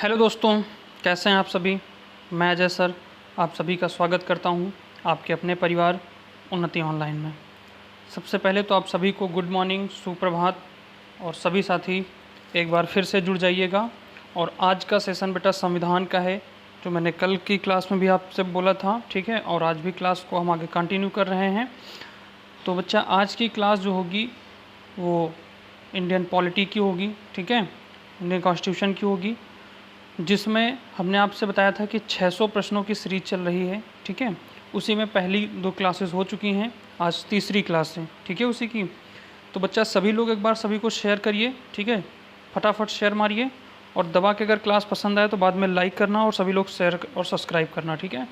Hello दोस्तों, कैसे हैं आप सभी। मैं अजय सर आप सभी का स्वागत करता हूं आपके अपने परिवार उन्नति ऑनलाइन में। सबसे पहले तो आप सभी को गुड मॉर्निंग, सुप्रभात। और सभी साथी एक बार फिर से जुड़ जाइएगा। और आज का सेशन बेटा संविधान का है, जो मैंने कल की क्लास में भी आपसे बोला था, ठीक है। और आज भी क्लास को हम आगे कंटिन्यू कर रहे हैं। तो बच्चा आज की क्लास जो होगी वो इंडियन पॉलिटी की होगी, ठीक है, इंडियन कॉन्स्टिट्यूशन की होगी, जिसमें हमने आपसे बताया था कि 600 प्रश्नों की सीरीज चल रही है, ठीक है। उसी में पहली 2 क्लासेस हो चुकी हैं, आज तीसरी क्लास है, ठीक है, उसी की। तो बच्चा सभी लोग एक बार सभी को शेयर करिए, ठीक है, फटाफट शेयर मारिए। और दबा के अगर क्लास पसंद आए तो बाद में लाइक करना और सभी लोग शेयर और सब्सक्राइब करना, ठीक है।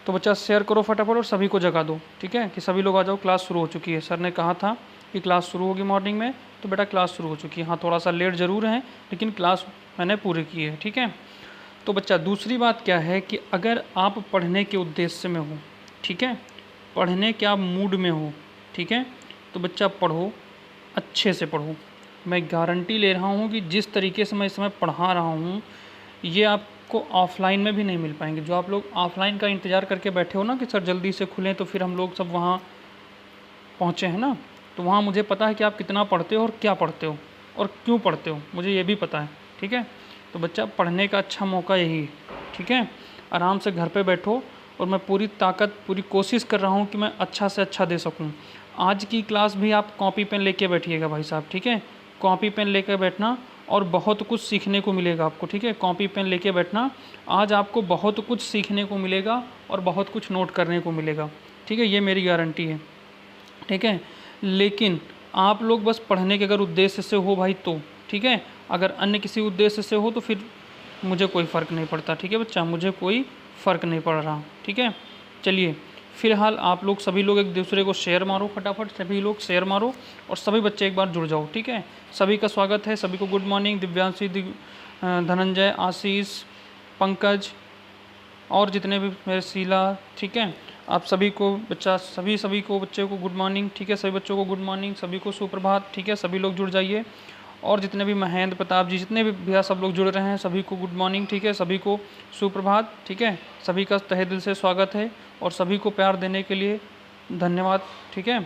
तो बच्चा शेयर करो फटाफट और सभी को जगा दो, ठीक है, कि सभी लोग आ जाओ, क्लास शुरू हो चुकी है। सर ने कहा था कि क्लास शुरू होगी मॉर्निंग में, तो बेटा क्लास शुरू हो चुकी है। हाँ, थोड़ा सा लेट ज़रूर है, लेकिन क्लास मैंने पूरी की है, ठीक है। तो बच्चा दूसरी बात क्या है कि अगर आप पढ़ने के उद्देश्य में हो, ठीक है, पढ़ने के आप मूड में हो, ठीक है, तो बच्चा पढ़ो, अच्छे से पढ़ो। मैं गारंटी ले रहा हूँ कि जिस तरीके से मैं इस समय पढ़ा रहा हूँ ये आपको ऑफलाइन में भी नहीं मिल पाएंगे। जो आप लोग ऑफलाइन का इंतज़ार करके बैठे हो ना कि सर जल्दी से खुलें तो फिर हम लोग सब वहाँ पहुँचे हैं ना, तो वहाँ मुझे पता है कि आप कितना पढ़ते हो और क्या पढ़ते हो और क्यों पढ़ते हो, मुझे ये भी पता है, ठीक है। तो बच्चा पढ़ने का अच्छा मौका यही है, ठीक है। आराम से घर पे बैठो और मैं पूरी ताकत, पूरी कोशिश कर रहा हूँ कि मैं अच्छा से अच्छा दे सकूँ। आज की क्लास भी आप कॉपी पेन लेके बैठिएगा भाई साहब, ठीक है। कॉपी पेन लेकर बैठना और बहुत कुछ सीखने को मिलेगा आपको, ठीक है। कॉपी पेन लेके बैठना, आज आपको बहुत कुछ सीखने को मिलेगा और बहुत कुछ नोट करने को मिलेगा, ठीक है, ये मेरी गारंटी है, ठीक है। लेकिन आप लोग बस पढ़ने के अगर उद्देश्य से हो भाई तो ठीक है, अगर अन्य किसी उद्देश्य से हो तो फिर मुझे कोई फ़र्क नहीं पड़ता, ठीक है बच्चा, मुझे कोई फ़र्क नहीं पड़ रहा, ठीक है। चलिए फ़िलहाल आप लोग सभी लोग एक दूसरे को शेयर मारो, फटाफट सभी लोग शेयर मारो और सभी बच्चे एक बार जुड़ जाओ, ठीक है। सभी का स्वागत है, सभी को गुड मॉर्निंग। दिव्यांशी, धनंजय, आशीष, पंकज और जितने भी मेरे शीला, ठीक है, आप सभी को बच्चा, सभी को बच्चे को गुड मॉर्निंग, ठीक है, सभी बच्चों को गुड मॉर्निंग, सभी को सुप्रभात, ठीक है। सभी लोग जुड़ जाइए और जितने भी महेंद्र, प्रताप जी, जितने भी भैया सब लोग जुड़ रहे हैं सभी को गुड मॉर्निंग, ठीक है, सभी को सुप्रभात, ठीक है। सभी का तहे दिल से स्वागत है और सभी को प्यार देने के लिए धन्यवाद, ठीक है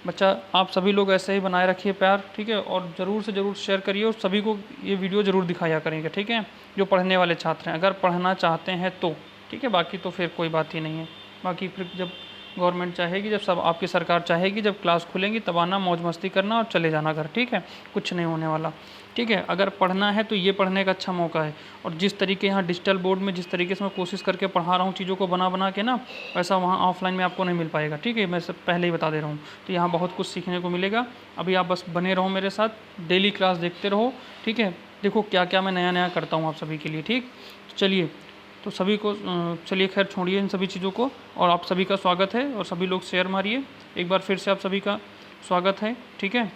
बच्चा। आप सभी लोग ऐसे ही बनाए रखिए प्यार, ठीक है, और ज़रूर से ज़रूर शेयर करिए और सभी को ये वीडियो ज़रूर दिखाया करेंगे, ठीक है, जो पढ़ने वाले छात्र हैं, अगर पढ़ना चाहते हैं तो, ठीक है। बाकी तो फिर कोई बात ही नहीं है। बाकी फिर जब गवर्नमेंट चाहेगी, जब सब आपकी सरकार चाहेगी, जब क्लास खुलेंगी तब आना, मौज मस्ती करना और चले जाना घर, ठीक है, कुछ नहीं होने वाला, ठीक है। अगर पढ़ना है तो ये पढ़ने का अच्छा मौका है। और जिस तरीके यहाँ डिजिटल बोर्ड में जिस तरीके से मैं कोशिश करके पढ़ा रहा हूँ चीज़ों को बना बना के ना, वैसा वहाँ ऑफलाइन में आपको नहीं मिल पाएगा, ठीक है, मैं सब पहले ही बता दे रहा हूँ। तो यहाँ बहुत कुछ सीखने को मिलेगा। अभी आप बस बने रहो मेरे साथ, डेली क्लास देखते रहो, ठीक है। देखो क्या क्या मैं नया नया करता हूँ आप सभी के लिए, ठीक। चलिए, तो सभी को चलिए खैर छोड़िए इन सभी चीज़ों को, और आप सभी का स्वागत है और सभी लोग शेयर मारिए। एक बार फिर से आप सभी का स्वागत है, ठीक है।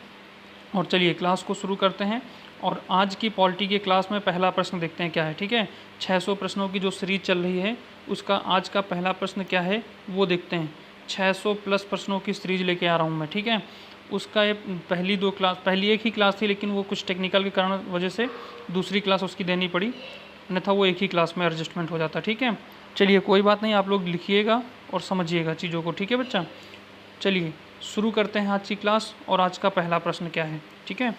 और चलिए क्लास को शुरू करते हैं। और आज की पॉलिटी के क्लास में पहला प्रश्न देखते हैं क्या है, ठीक है। 600 प्रश्नों की जो सीरीज चल रही है उसका आज का पहला प्रश्न क्या है वो देखते हैं। 600 प्लस प्रश्नों की सीरीज लेके आ रहा हूँ मैं, ठीक है। उसका ये पहली एक ही क्लास थी, लेकिन वो कुछ टेक्निकल के कारण वजह से दूसरी क्लास उसकी देनी पड़ी, अन्यथा वो एक ही क्लास में एडजस्टमेंट हो जाता, ठीक है। चलिए कोई बात नहीं, आप लोग लिखिएगा और समझिएगा चीज़ों को, ठीक है बच्चा। चलिए शुरू करते हैं आज की क्लास। और आज का पहला प्रश्न क्या है, ठीक है,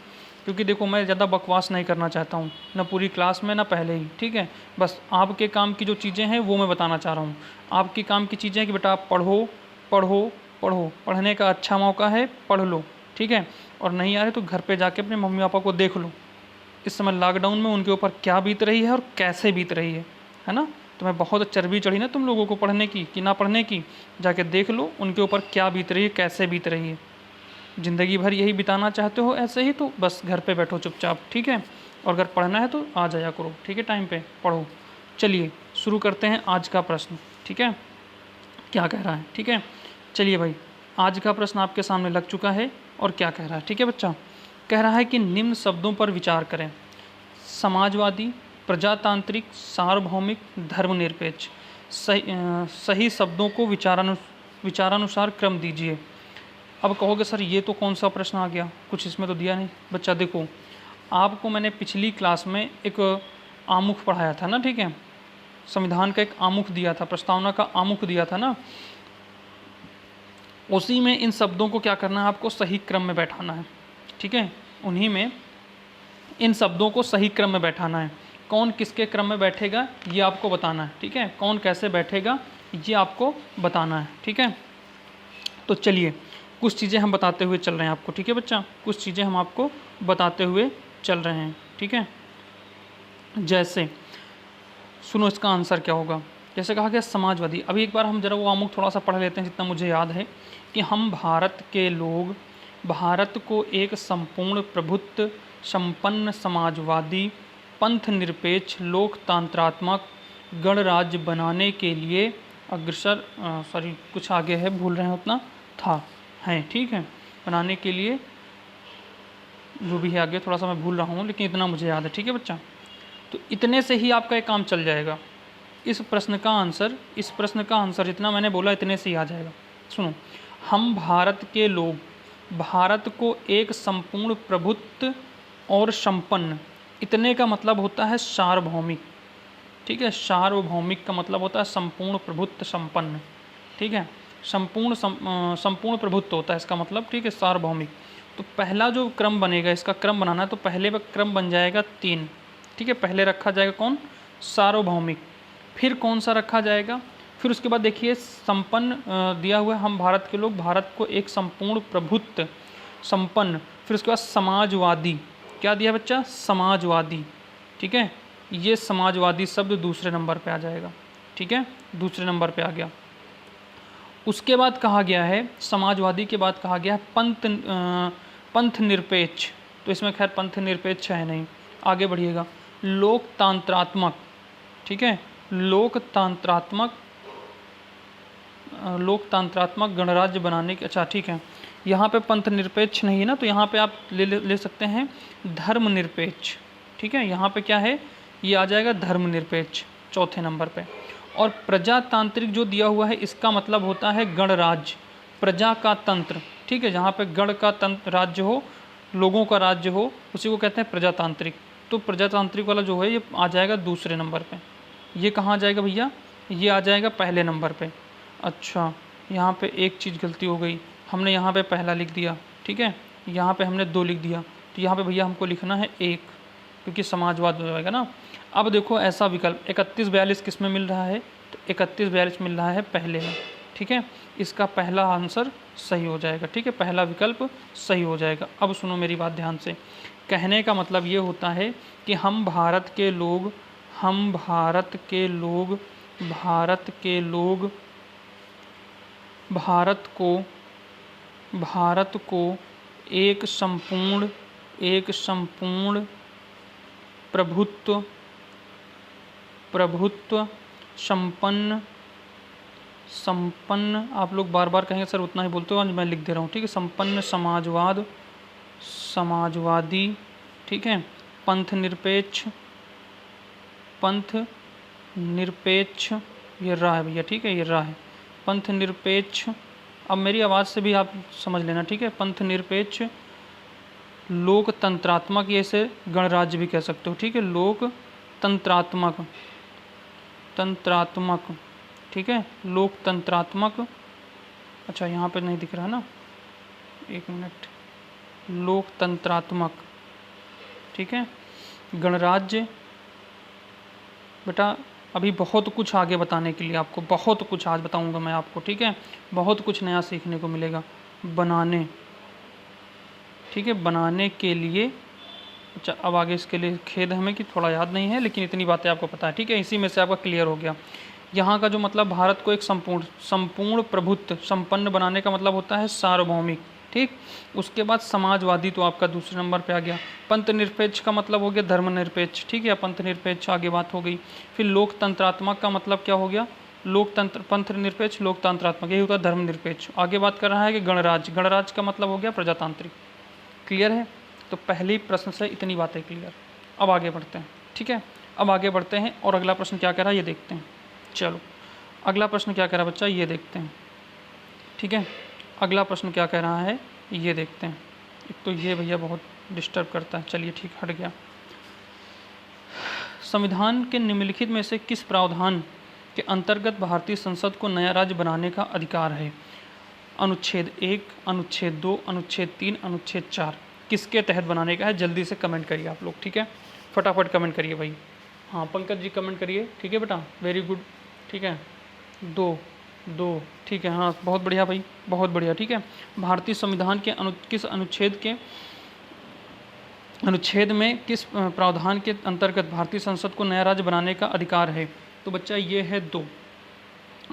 क्योंकि देखो मैं ज़्यादा बकवास नहीं करना चाहता हूँ, ना पूरी क्लास में ना पहले ही, ठीक है। बस आपके काम की जो चीज़ें हैं वो मैं बताना चाह रहा हूँ। आपकी काम की चीज़ें कि बेटा आप पढ़ो पढ़ो पढ़ो, पढ़ने का अच्छा मौका है, पढ़ लो, ठीक है। और नहीं आ रहे तो घर पे जाके अपने मम्मी पापा को देख लो इस समय लॉकडाउन में उनके ऊपर क्या बीत रही है और कैसे बीत रही है ना। तुम्हें बहुत चर्बी चढ़ी ना तुम लोगों को पढ़ने की कि ना पढ़ने की, जाके देख लो उनके ऊपर क्या बीत रही है, कैसे बीत रही है। ज़िंदगी भर यही बिताना चाहते हो ऐसे ही, तो बस घर पे बैठो चुपचाप, ठीक है। और अगर पढ़ना है तो आ जाया करो, ठीक है, टाइम पे पढ़ो। चलिए शुरू करते हैं आज का प्रश्न, ठीक है, क्या कह रहा है, ठीक है। चलिए भाई, आज का प्रश्न आपके सामने लग चुका है और क्या कह रहा है, ठीक है बच्चा। कह रहा है कि निम्न शब्दों पर विचार करें। समाजवादी, प्रजातांत्रिक, सार्वभौमिक, धर्मनिरपेक्ष। सही शब्दों को विचारानुसार क्रम दीजिए। अब कहोगे सर ये तो कौन सा प्रश्न आ गया, कुछ इसमें तो दिया नहीं। बच्चा देखो, आपको मैंने पिछली क्लास में एक आमुख पढ़ाया था ना, ठीक है, संविधान का एक आमुख दिया था, प्रस्तावना का आमुख दिया था ना, उसी में इन शब्दों को क्या करना है, आपको सही क्रम में बैठाना है, ठीक है, उन्हीं में इन शब्दों को सही क्रम में बैठाना है। कौन किसके क्रम में बैठेगा ये आपको बताना है, ठीक है, कौन कैसे बैठेगा ये आपको बताना है, ठीक है। तो चलिए कुछ चीज़ें हम बताते हुए चल रहे हैं आपको, ठीक है बच्चा, कुछ चीज़ें हम आपको बताते हुए चल रहे हैं, ठीक है। जैसे सुनो इसका आंसर क्या होगा। जैसे कहा गया समाजवादी, अभी एक बार हम जरा वो आमुख थोड़ा सा पढ़ लेते हैं जितना मुझे याद है कि हम भारत के लोग भारत को एक संपूर्ण प्रभुत्व संपन्न समाजवादी पंथ निरपेक्ष लोकतंत्रात्मक गणराज्य बनाने के लिए अग्रसर सॉरी कुछ आगे है, भूल रहे हैं उतना था है, ठीक है, बनाने के लिए जो भी है आगे थोड़ा सा मैं भूल रहा हूँ लेकिन इतना मुझे याद है, ठीक है बच्चा। तो इतने से ही आपका एक काम चल जाएगा। इस प्रश्न का आंसर जितना मैंने बोला इतने से ही आ जाएगा। सुनो, हम भारत के लोग भारत को एक संपूर्ण प्रभुत्व और संपन्न, इतने का मतलब होता है सार्वभौमिक, ठीक है, सार्वभौमिक का मतलब होता है संपूर्ण प्रभुत्व संपन्न, ठीक है, संपूर्ण प्रभुत्व होता है इसका मतलब, ठीक है, सार्वभौमिक। तो पहला जो क्रम बनेगा, इसका क्रम बनाना है तो पहले क्रम बन जाएगा 3, ठीक है, पहले रखा जाएगा कौन, सार्वभौमिक, फिर कौन सा रखा जाएगा, फिर उसके बाद देखिए संपन्न दिया हुआ है, हम भारत के लोग भारत को एक संपूर्ण प्रभुत्व संपन्न, फिर उसके बाद समाजवादी, क्या दिया बच्चा, समाजवादी, ठीक है, ये समाजवादी शब्द दूसरे नंबर पे आ जाएगा, ठीक है, दूसरे नंबर पे आ गया। उसके बाद कहा गया है, समाजवादी के बाद कहा गया है पंथ निरपेक्ष, तो इसमें खैर पंथ निरपेक्ष है नहीं, आगे बढ़िएगा, लोकतंत्रात्मक, ठीक है, लोकतंत्रात्मक गणराज्य बनाने के, अच्छा ठीक है, यहाँ पे पंथ निरपेक्ष नहीं है ना, तो यहाँ पे आप ले सकते हैं धर्मनिरपेक्ष, ठीक है, यहाँ पे क्या है, ये आ जाएगा धर्मनिरपेक्ष चौथे नंबर पे। और प्रजातांत्रिक जो दिया हुआ है इसका मतलब होता है गणराज्य, प्रजा का तंत्र, ठीक है, जहाँ पे गण का तंत्र राज्य हो, लोगों का राज्य हो, उसी को कहते हैं प्रजातांत्रिक। तो प्रजातांत्रिक वाला जो है ये आ जाएगा दूसरे नंबर पे। ये कहाँ आ जाएगा भैया, ये आ जाएगा पहले नंबर पे। अच्छा, यहाँ पे एक चीज़ गलती हो गई, हमने यहाँ पे पहला लिख दिया, ठीक है, यहाँ पे हमने 2 लिख दिया, तो यहाँ पे भैया हमको लिखना है 1, क्योंकि समाजवाद हो जाएगा ना। अब देखो ऐसा विकल्प 31-42 किस में मिल रहा है, तो 31-42 मिल रहा है पहले में, ठीक है, इसका पहला आंसर सही हो जाएगा, ठीक है, पहला विकल्प सही हो जाएगा। अब सुनो मेरी बात ध्यान से, कहने का मतलब ये होता है कि हम भारत के लोग भारत को एक संपूर्ण प्रभुत्व संपन्न, आप लोग बार बार कहेंगे सर उतना ही बोलते हो, आज मैं लिख दे रहा हूँ, ठीक है, संपन्न समाजवादी, ठीक है, पंथ निरपेक्ष, ये रहा है भैया, ठीक है, ये रहा है पंथ निरपेक्ष। अब मेरी आवाज़ से भी आप समझ लेना, ठीक है, पंथ निरपेक्ष लोकतंत्रात्मक, ये इसे गणराज्य भी कह सकते हो, ठीक है, लोकतंत्रात्मक, ठीक है, लोकतंत्रात्मक, अच्छा यहाँ पे नहीं दिख रहा ना, एक मिनट, लोकतंत्रात्मक, ठीक है, गणराज्य। बेटा अभी बहुत कुछ आगे बताने के लिए, आपको बहुत कुछ आज बताऊंगा मैं आपको, ठीक है, बहुत कुछ नया सीखने को मिलेगा बनाने, ठीक है, बनाने के लिए। अच्छा अब आगे इसके लिए खेद है हमें कि थोड़ा याद नहीं है, लेकिन इतनी बातें आपको पता है, ठीक है, इसी में से आपका क्लियर हो गया। यहाँ का जो मतलब भारत को एक संपूर्ण प्रभुत्व संपन्न बनाने का मतलब होता है सार्वभौमिक, ठीक। उसके बाद समाजवादी तो आपका दूसरे नंबर पे आ गया। पंथ निरपेक्ष का मतलब हो गया धर्मनिरपेक्ष, ठीक है, पंथ निरपेक्ष आगे बात हो गई। फिर लोकतंत्रात्मक का मतलब क्या हो गया, पंथ निरपेक्ष लोकतंत्रात्मक, यही होता है धर्मनिरपेक्ष। आगे बात कर रहा है कि गणराज्य, गणराज्य का मतलब हो गया प्रजातांत्रिक। क्लियर है, तो पहले प्रश्न से इतनी बातें क्लियर। अब आगे बढ़ते हैं, ठीक है, अब आगे बढ़ते हैं और अगला प्रश्न क्या कह रहा है ये देखते हैं। चलो अगला प्रश्न क्या कह रहा है बच्चा, ये देखते हैं, ठीक है, अगला प्रश्न क्या कह रहा है ये देखते हैं। एक तो ये भैया बहुत डिस्टर्ब करता है, चलिए ठीक, हट गया। संविधान के निम्नलिखित में से किस प्रावधान के अंतर्गत भारतीय संसद को नया राज्य बनाने का अधिकार है? अनुच्छेद 1, अनुच्छेद 2, अनुच्छेद 3, अनुच्छेद 4 किसके तहत बनाने का है? जल्दी से कमेंट करिए आप लोग, ठीक है, फटाफट कमेंट करिए भाई। हाँ पंकज जी कमेंट करिए, ठीक है बेटा, वेरी गुड, ठीक है, 2 ठीक है, हाँ बहुत बढ़िया भाई, बहुत बढ़िया, ठीक है। भारतीय संविधान के किस अनुच्छेद में किस प्रावधान के अंतर्गत भारतीय संसद को नया राज्य बनाने का अधिकार है? तो बच्चा ये है 2,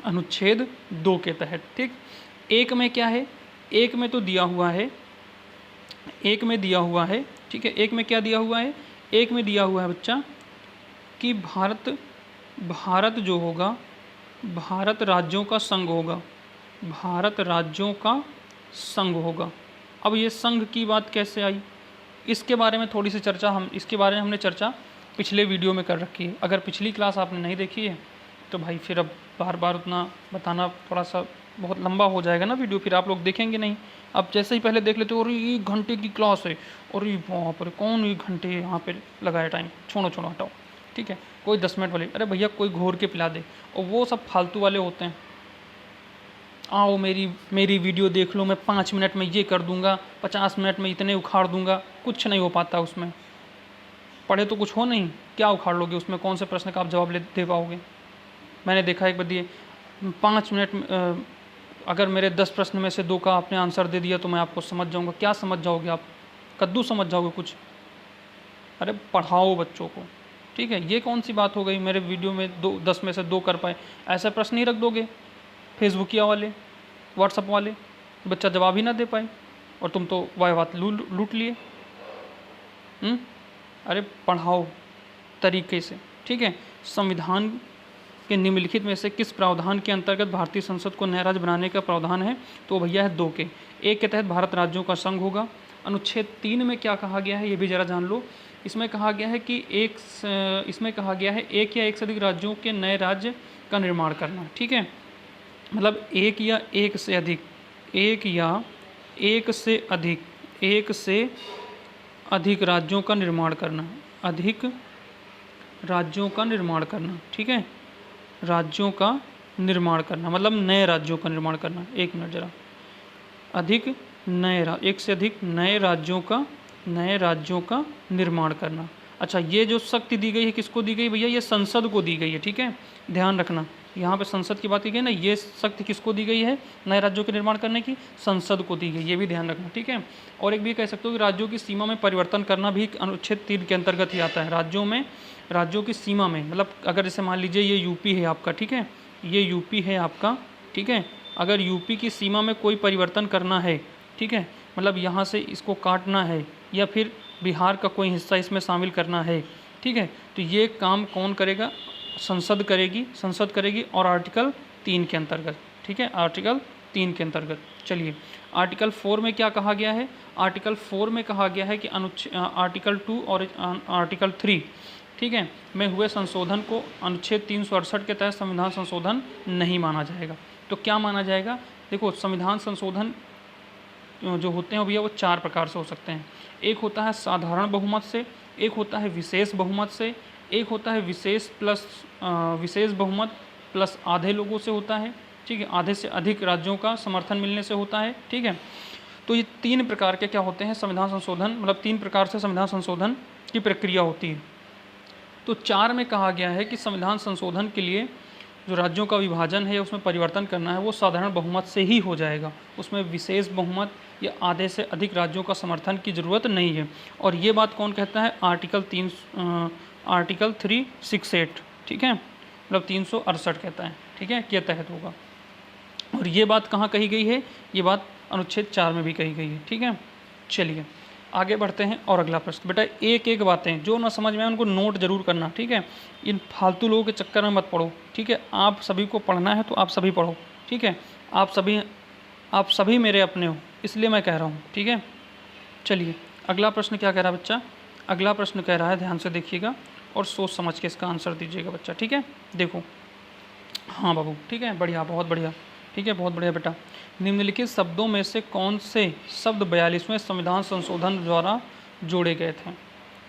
अनुच्छेद 2 के तहत, ठीक। 1 में क्या है? 1 में तो दिया हुआ है, 1 में दिया हुआ है, ठीक है। 1 में क्या दिया हुआ है? 1 में दिया हुआ है बच्चा कि भारत जो होगा, भारत राज्यों का संघ होगा, भारत राज्यों का संघ होगा। अब ये संघ की बात कैसे आई, इसके बारे में थोड़ी सी चर्चा इसके बारे में हमने चर्चा पिछले वीडियो में कर रखी है। अगर पिछली क्लास आपने नहीं देखी है तो भाई फिर अब बार बार उतना बताना थोड़ा सा बहुत लंबा हो जाएगा ना वीडियो, फिर आप लोग देखेंगे नहीं। अब जैसे ही पहले देख लेते हो, और 1 घंटे की क्लास है, और बाप रे कौन 1 घंटे यहाँ पे लगाया टाइम, छोड़ो हटाओ, ठीक है। कोई 10 मिनट वाले, अरे भैया कोई घोर के पिला दे, और वो सब फालतू वाले होते हैं। आओ मेरी वीडियो देख लो, मैं 5 मिनट में ये कर दूंगा, 50 मिनट में इतने उखाड़ दूंगा, कुछ नहीं हो पाता उसमें। पढ़े तो कुछ हो नहीं, क्या उखाड़ लोगे उसमें? कौन से प्रश्न का आप जवाब दे पाओगे? मैंने देखा एक बार दिए 5 मिनट में, अगर मेरे 10 प्रश्न में से 2 का आपने आंसर दे दिया तो मैं आपको समझ जाऊंगा। क्या समझ जाओगे आप? कद्दू समझ जाओगे कुछ? अरे पढ़ाओ बच्चों को, ठीक है। ये कौन सी बात हो गई, मेरे वीडियो में 10 में से 2 कर पाए, ऐसे प्रश्न ही रख दोगे फेसबुकिया वाले, व्हाट्सअप वाले, बच्चा जवाब ही ना दे पाए और तुम तो वाह बात लूट लिए। अरे पढ़ाओ तरीके से, ठीक है। संविधान के निम्नलिखित में से किस प्रावधान के अंतर्गत भारतीय संसद को नया राज्य बनाने का प्रावधान है? तो भैया है 2 के। 1 के तहत भारत राज्यों का संघ होगा। अनुच्छेद 3 में क्या कहा गया है ये भी जरा जान लो। इसमें कहा गया है कि इसमें कहा गया है 1 या 1 से अधिक राज्यों के नए राज्य का निर्माण करना, ठीक है। मतलब 1 या 1 से अधिक, 1 या 1 से अधिक राज्यों का निर्माण करना, अधिक राज्यों का निर्माण करना, ठीक है। राज्यों का निर्माण करना मतलब नए राज्यों का निर्माण करना। 1 मिनट जरा, अधिक नए 1 से अधिक नए राज्यों का निर्माण करना। अच्छा, ये जो शक्ति दी गई है किसको दी गई भैया? ये संसद को दी गई है, ठीक है, ध्यान रखना। यहाँ पे संसद की बात की गई ना, ये शक्ति किसको दी गई है नए राज्यों के निर्माण करने की? संसद को दी गई, ये भी ध्यान रखना, ठीक है। और एक भी कह सकते हो कि राज्यों की सीमा में परिवर्तन करना भी अनुच्छेद 3 के अंतर्गत ही आता है। राज्यों की सीमा में, मतलब अगर जैसे मान लीजिए ये यूपी है आपका, ठीक है, ये यूपी है आपका, ठीक है। अगर यूपी की सीमा में कोई परिवर्तन करना है, ठीक है, मतलब यहाँ से इसको काटना है या फिर बिहार का कोई हिस्सा इसमें शामिल करना है, ठीक है, तो ये काम कौन करेगा? संसद करेगी और आर्टिकल 3 के अंतर्गत, ठीक है, आर्टिकल 3 के अंतर्गत। चलिए आर्टिकल 4 में क्या कहा गया है? आर्टिकल 4 में कहा गया है कि आर्टिकल 2 और आर्टिकल 3, ठीक है, में हुए संशोधन को अनुच्छेद 368 के तहत संविधान संशोधन नहीं माना जाएगा। तो क्या माना जाएगा? देखो, संविधान संशोधन जो होते हैं भैया वो 4 प्रकार से हो सकते हैं। एक होता है साधारण बहुमत से, एक होता है विशेष बहुमत से, एक होता है विशेष बहुमत प्लस आधे लोगों से होता है, ठीक है, आधे से अधिक राज्यों का समर्थन मिलने से होता है, ठीक है। तो ये 3 प्रकार के क्या होते हैं संविधान संशोधन, मतलब 3 प्रकार से संविधान संशोधन की प्रक्रिया होती है। तो 4 में कहा गया है कि संविधान संशोधन के लिए जो राज्यों का विभाजन है उसमें परिवर्तन करना है वो साधारण बहुमत से ही हो जाएगा, उसमें विशेष बहुमत या आधे से अधिक राज्यों का समर्थन की ज़रूरत नहीं है। और ये बात कौन कहता है? आर्टिकल 368, ठीक है, मतलब 368 कहता है, ठीक है, के तहत होगा। और ये बात कहाँ कही गई है? ये बात अनुच्छेद 4 में भी कही गई है, ठीक है। चलिए आगे बढ़ते हैं और अगला प्रश्न। बेटा एक बातें जो ना समझ में आए उनको नोट जरूर करना, ठीक है, इन फालतू लोगों के चक्कर में मत पड़ो, ठीक है। आप सभी को पढ़ना है तो आप सभी पढ़ो, ठीक है, आप सभी मेरे अपने हो इसलिए मैं कह रहा हूँ, ठीक है। चलिए अगला प्रश्न क्या कह रहा है बच्चा? अगला प्रश्न कह रहा है, ध्यान से देखिएगा और सोच समझ के इसका आंसर दीजिएगा बच्चा, ठीक है। देखो, हाँ बाबू, ठीक है, बढ़िया, बहुत बढ़िया, ठीक है, बहुत बढ़िया बेटा। निम्नलिखित शब्दों में से कौन से शब्द 42वें संविधान संशोधन द्वारा जोड़े गए थे?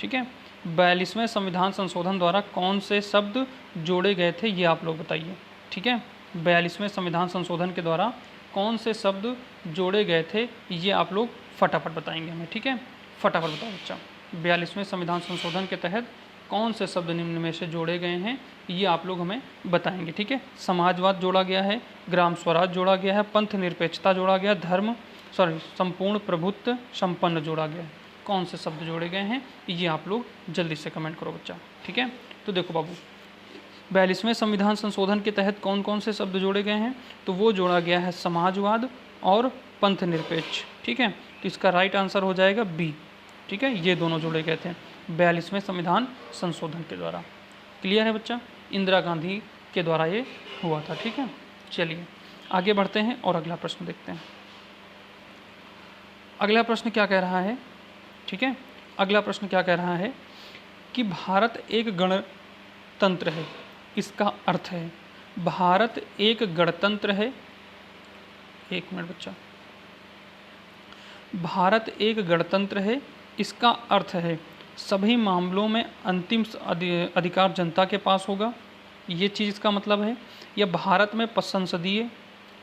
ठीक है, 42वें संविधान संशोधन द्वारा कौन से शब्द जोड़े गए थे, ये आप लोग बताइए। ठीक है, 42वें संविधान संशोधन के द्वारा कौन से शब्द जोड़े गए थे, ये आप लोग फटाफट बताएंगे हमें। ठीक है, फटाफट बताओ बच्चा। 42वें संविधान संशोधन के तहत कौन से शब्द निम्न में से जोड़े गए हैं, ये आप लोग हमें बताएंगे। ठीक है, समाजवाद जोड़ा गया है, ग्राम स्वराज जोड़ा गया है, पंथ निरपेक्षता जोड़ा गया, संपूर्ण प्रभुत्व संपन्न जोड़ा गया है। कौन से शब्द जोड़े गए हैं, ये आप लोग जल्दी से कमेंट करो बच्चा। ठीक है, तो देखो बाबू, 42वें संविधान संशोधन के तहत कौन कौन से शब्द जोड़े गए हैं, तो वो जोड़ा गया है समाजवाद और पंथ निरपेक्ष। ठीक है, तो इसका राइट आंसर हो जाएगा बी। ठीक है, ये दोनों जोड़े गए थे 42वें संविधान संशोधन के द्वारा। क्लियर है बच्चा, इंदिरा गांधी के द्वारा ये हुआ था। ठीक है, चलिए आगे बढ़ते हैं और अगला प्रश्न देखते हैं। अगला प्रश्न क्या कह रहा है, ठीक है, अगला प्रश्न क्या कह रहा है कि भारत एक गणतंत्र है। इसका अर्थ है भारत एक गणतंत्र है। एक मिनट बच्चा, भारत एक गणतंत्र है, इसका अर्थ है सभी मामलों में अंतिम अधिकार जनता के पास होगा, ये चीज़ इसका मतलब है। या भारत में संसदीय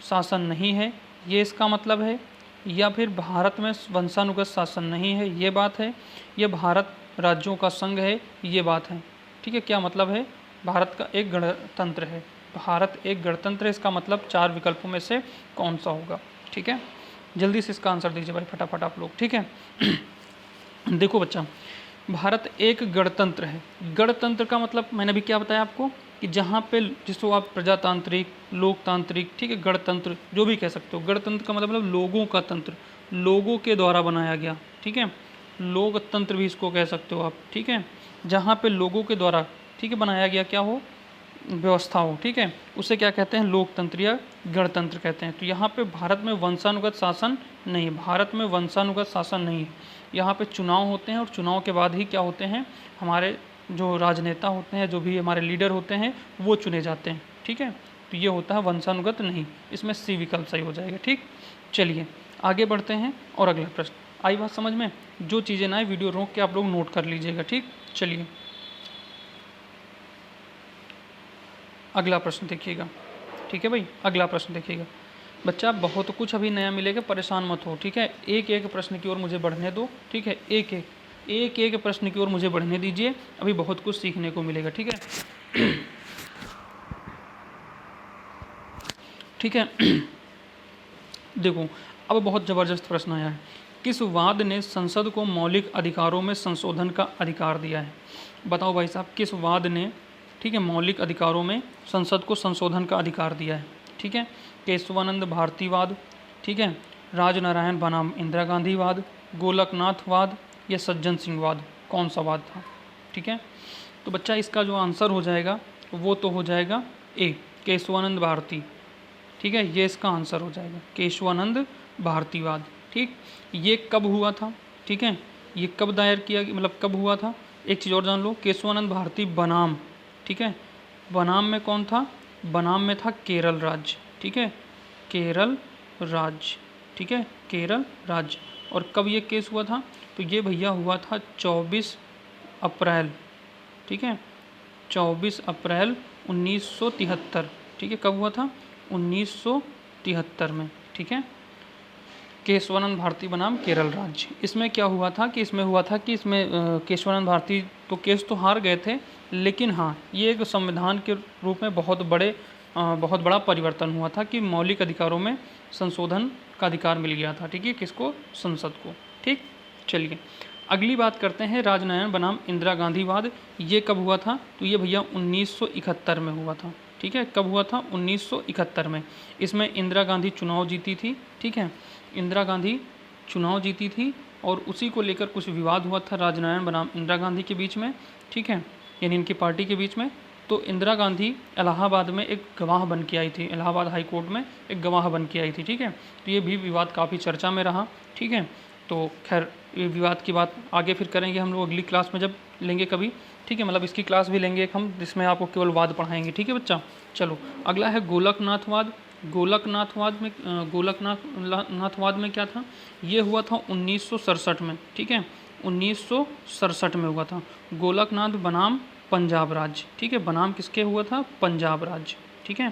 शासन नहीं है, ये इसका मतलब है। या फिर भारत में वंशानुगत शासन नहीं है, ये बात है। यह भारत राज्यों का संघ है, ये बात है। ठीक है, क्या मतलब है, भारत का एक गणतंत्र है, भारत एक गणतंत्र है, इसका मतलब 4 विकल्पों में से कौन सा होगा। ठीक है, जल्दी से इसका आंसर दीजिए भाई फटाफट आप लोग। ठीक है, देखो बच्चा, भारत एक गणतंत्र है। गणतंत्र का मतलब मैंने भी क्या बताया आपको कि जहाँ पे जिसको आप प्रजातांत्रिक, लोकतांत्रिक, ठीक है, गणतंत्र जो भी कह सकते हो। गणतंत्र का मतलब लोगों का तंत्र, लोगों के द्वारा बनाया गया। ठीक है, लोकतंत्र भी इसको कह सकते हो आप। ठीक है, जहाँ पे लोगों के द्वारा, ठीक है, बनाया गया क्या हो, व्यवस्था हो। ठीक है, उसे क्या कहते हैं, लोकतंत्र या गणतंत्र कहते हैं। तो यहाँ पे भारत में वंशानुगत शासन नहीं है, भारत में वंशानुगत शासन नहीं है। यहाँ पे चुनाव होते हैं और चुनाव के बाद ही क्या होते हैं, हमारे जो राजनेता होते हैं, जो भी हमारे लीडर होते हैं, वो चुने जाते हैं। ठीक है, तो ये होता है वंशानुगत नहीं, इसमें सी विकल्प सही हो जाएगा। ठीक, चलिए आगे बढ़ते हैं और अगला प्रश्न। आई बात समझ में, जो चीज़ें ना आए वीडियो रोक के आप लोग नोट कर लीजिएगा। ठीक, चलिए अगला प्रश्न देखिएगा। ठीक है भाई, अगला प्रश्न देखिएगा। बच्चा बहुत कुछ अभी नया मिलेगा, परेशान मत हो। ठीक है, एक एक प्रश्न की ओर मुझे बढ़ने दो। ठीक है, एक एक प्रश्न की ओर मुझे बढ़ने दीजिए, अभी बहुत कुछ सीखने को मिलेगा। ठीक है, ठीक है, देखो अब बहुत ज़बरदस्त प्रश्न आया है। किस वाद ने संसद को मौलिक अधिकारों में संशोधन का अधिकार दिया है? बताओ भाई साहब, किस वाद ने, ठीक है, मौलिक अधिकारों में संसद को संशोधन का अधिकार दिया है? ठीक है, केशवानंद भारतीवाद, ठीक है, राजनारायण बनाम इंदिरा गांधीवाद, गोलकनाथवाद या सज्जन सिंह वाद, कौन सा वाद था? ठीक है, तो बच्चा इसका जो आंसर हो जाएगा वो तो हो जाएगा ए, केशवानंद भारती। ठीक है, ये इसका आंसर हो जाएगा, केशवानंद भारतीवाद। ठीक, ये कब हुआ था? ठीक है, ये कब दायर किया, मतलब कब हुआ था? एक चीज़ और जान लो, केशवानंद भारती बनाम, ठीक है, बनाम में कौन था? बनाम में था केरल राज्य। ठीक है, केरल राज्य। ठीक है, केरल राज्य। और कब ये केस हुआ था? तो ये भैया हुआ था 24 अप्रैल। ठीक है, 24 अप्रैल 1973। ठीक है, कब हुआ था? 1973 में। ठीक है, केशवानंद भारती बनाम केरल राज्य। इसमें क्या हुआ था कि इसमें केशवानंद भारती तो केस तो हार गए थे, लेकिन हाँ, ये एक संविधान के रूप में बहुत बड़ा परिवर्तन हुआ था कि मौलिक अधिकारों में संशोधन का अधिकार मिल गया था। ठीक है, किसको? संसद को। ठीक, चलिए अगली बात करते हैं, राजनारायण बनाम इंदिरा गांधीवाद। ये कब हुआ था? तो ये भैया 1971 में हुआ था। ठीक है, कब हुआ था? 1971 में। इसमें इंदिरा गांधी चुनाव जीती थी। ठीक है, इंदिरा गांधी चुनाव जीती थी और उसी को लेकर कुछ विवाद हुआ था राजनारायण बनाम इंदिरा गांधी के बीच में। ठीक है, यानी इनकी पार्टी के बीच में। तो इंदिरा गांधी इलाहाबाद में एक गवाह बन के आई थी, इलाहाबाद हाई कोर्ट में एक गवाह बन के आई थी। ठीक है, तो ये भी विवाद काफ़ी चर्चा में रहा। ठीक है, तो खैर ये विवाद की बात आगे फिर करेंगे हम लोग अगली क्लास में जब लेंगे कभी। ठीक है, मतलब इसकी क्लास भी लेंगे एक हम, जिसमें आपको केवल वाद पढ़ाएंगे। ठीक है बच्चा, चलो अगला है गोलकनाथवाद। गोलकनाथवाद में क्या था? ये हुआ था 1967 में। ठीक है, 1967 में हुआ था। गोलकनाथ बनाम पंजाब राज्य, ठीक है। बनाम किसके हुआ था? पंजाब राज्य, ठीक है,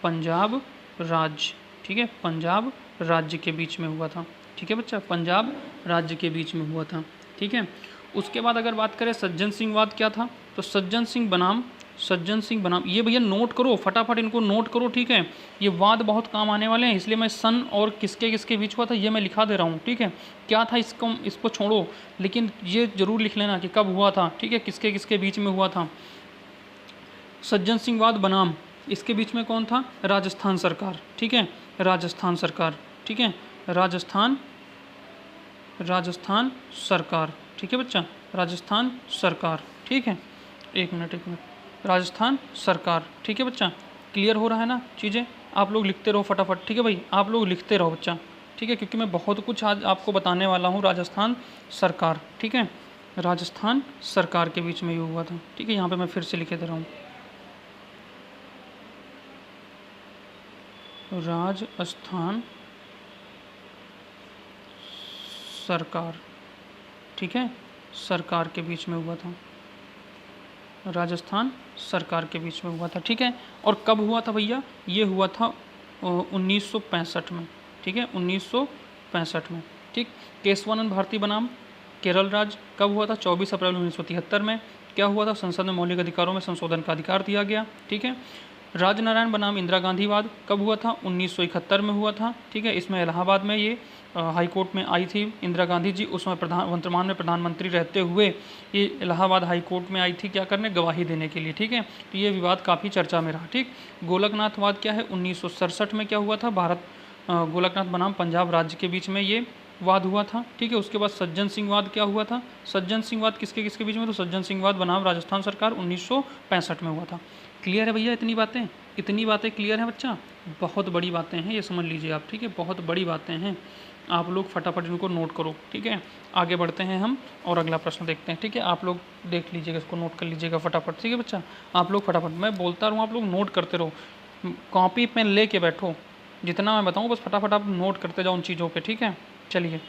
पंजाब राज्य, ठीक है, पंजाब राज्य के बीच में हुआ था, ठीक है बच्चा, पंजाब राज्य के बीच में हुआ था, ठीक है। उसके बाद अगर बात करें सज्जन सिंह वाद क्या था, तो सज्जन सिंह बनाम ये भैया नोट करो फटाफट, इनको नोट करो, ठीक है। ये वाद बहुत काम आने वाले हैं, इसलिए मैं सन और किसके किसके बीच हुआ था ये मैं लिखा दे रहा हूँ, ठीक है। क्या था इसको छोड़ो, लेकिन ये जरूर लिख लेना कि कब हुआ था, ठीक है, किसके किसके बीच में हुआ था। सज्जन सिंह वाद बनाम इसके बीच में कौन था? राजस्थान सरकार, ठीक है, राजस्थान सरकार, ठीक है, राजस्थान सरकार, ठीक है बच्चा, राजस्थान सरकार, ठीक है। एक मिनट, राजस्थान सरकार, ठीक है बच्चा। क्लियर हो रहा है ना चीज़ें? आप लोग लिखते रहो फटाफट, ठीक है भाई, आप लोग लिखते रहो बच्चा, ठीक है, क्योंकि मैं बहुत कुछ आज आपको बताने वाला हूँ। राजस्थान सरकार, ठीक है, राजस्थान सरकार के बीच में ये हुआ था, ठीक है। यहाँ पे मैं फिर से लिखे दे रहा हूँ, राजस्थान सरकार, ठीक है, सरकार के बीच में हुआ था, राजस्थान सरकार के बीच में हुआ था, ठीक है। और कब हुआ था भैया? ये हुआ था 1965 में, ठीक है, 1965 में, ठीक। केशवानंद भारती बनाम केरल राज्य कब हुआ था? 24 अप्रैल 1973 में। क्या हुआ था? संसद में मौलिक अधिकारों में संशोधन का अधिकार दिया गया, ठीक है। राजनारायण बनाम इंदिरा गांधी वाद कब हुआ था? 1971 में हुआ था, ठीक है। इसमें इलाहाबाद में ये हाई कोर्ट में आई थी इंदिरा गांधी जी, उसमें वर्तमान में प्रधानमंत्री रहते हुए ये इलाहाबाद हाई कोर्ट में आई थी, क्या करने? गवाही देने के लिए, ठीक है। तो ये विवाद काफ़ी चर्चा में रहा, ठीक। गोलकनाथ वाद क्या है? 1967 में क्या हुआ था? गोलकनाथ बनाम पंजाब राज्य के बीच में ये वाद हुआ था, ठीक है। उसके बाद सज्जन सिंह वाद क्या हुआ था? सज्जन सिंह वाद किसके किसके बीच में? तो सज्जन सिंह वाद बनाम राजस्थान सरकार 1965 में हुआ था। क्लियर है भैया? इतनी बातें क्लियर हैं बच्चा? बहुत बड़ी बातें हैं, ये समझ लीजिए आप, ठीक है, बहुत बड़ी बातें हैं। आप लोग फटाफट इनको नोट करो, ठीक है। आगे बढ़ते हैं हम और अगला प्रश्न देखते हैं, ठीक है। आप लोग देख लीजिएगा, इसको नोट कर लीजिएगा फटाफट, ठीक है बच्चा। आप लोग फटाफट, मैं बोलता रहूँ, आप लोग नोट करते रहो, कॉपी पेन ले के बैठो, जितना मैं बताऊँ बस फटाफट आप नोट करते जाओ उन चीज़ों पर, ठीक है। चलिए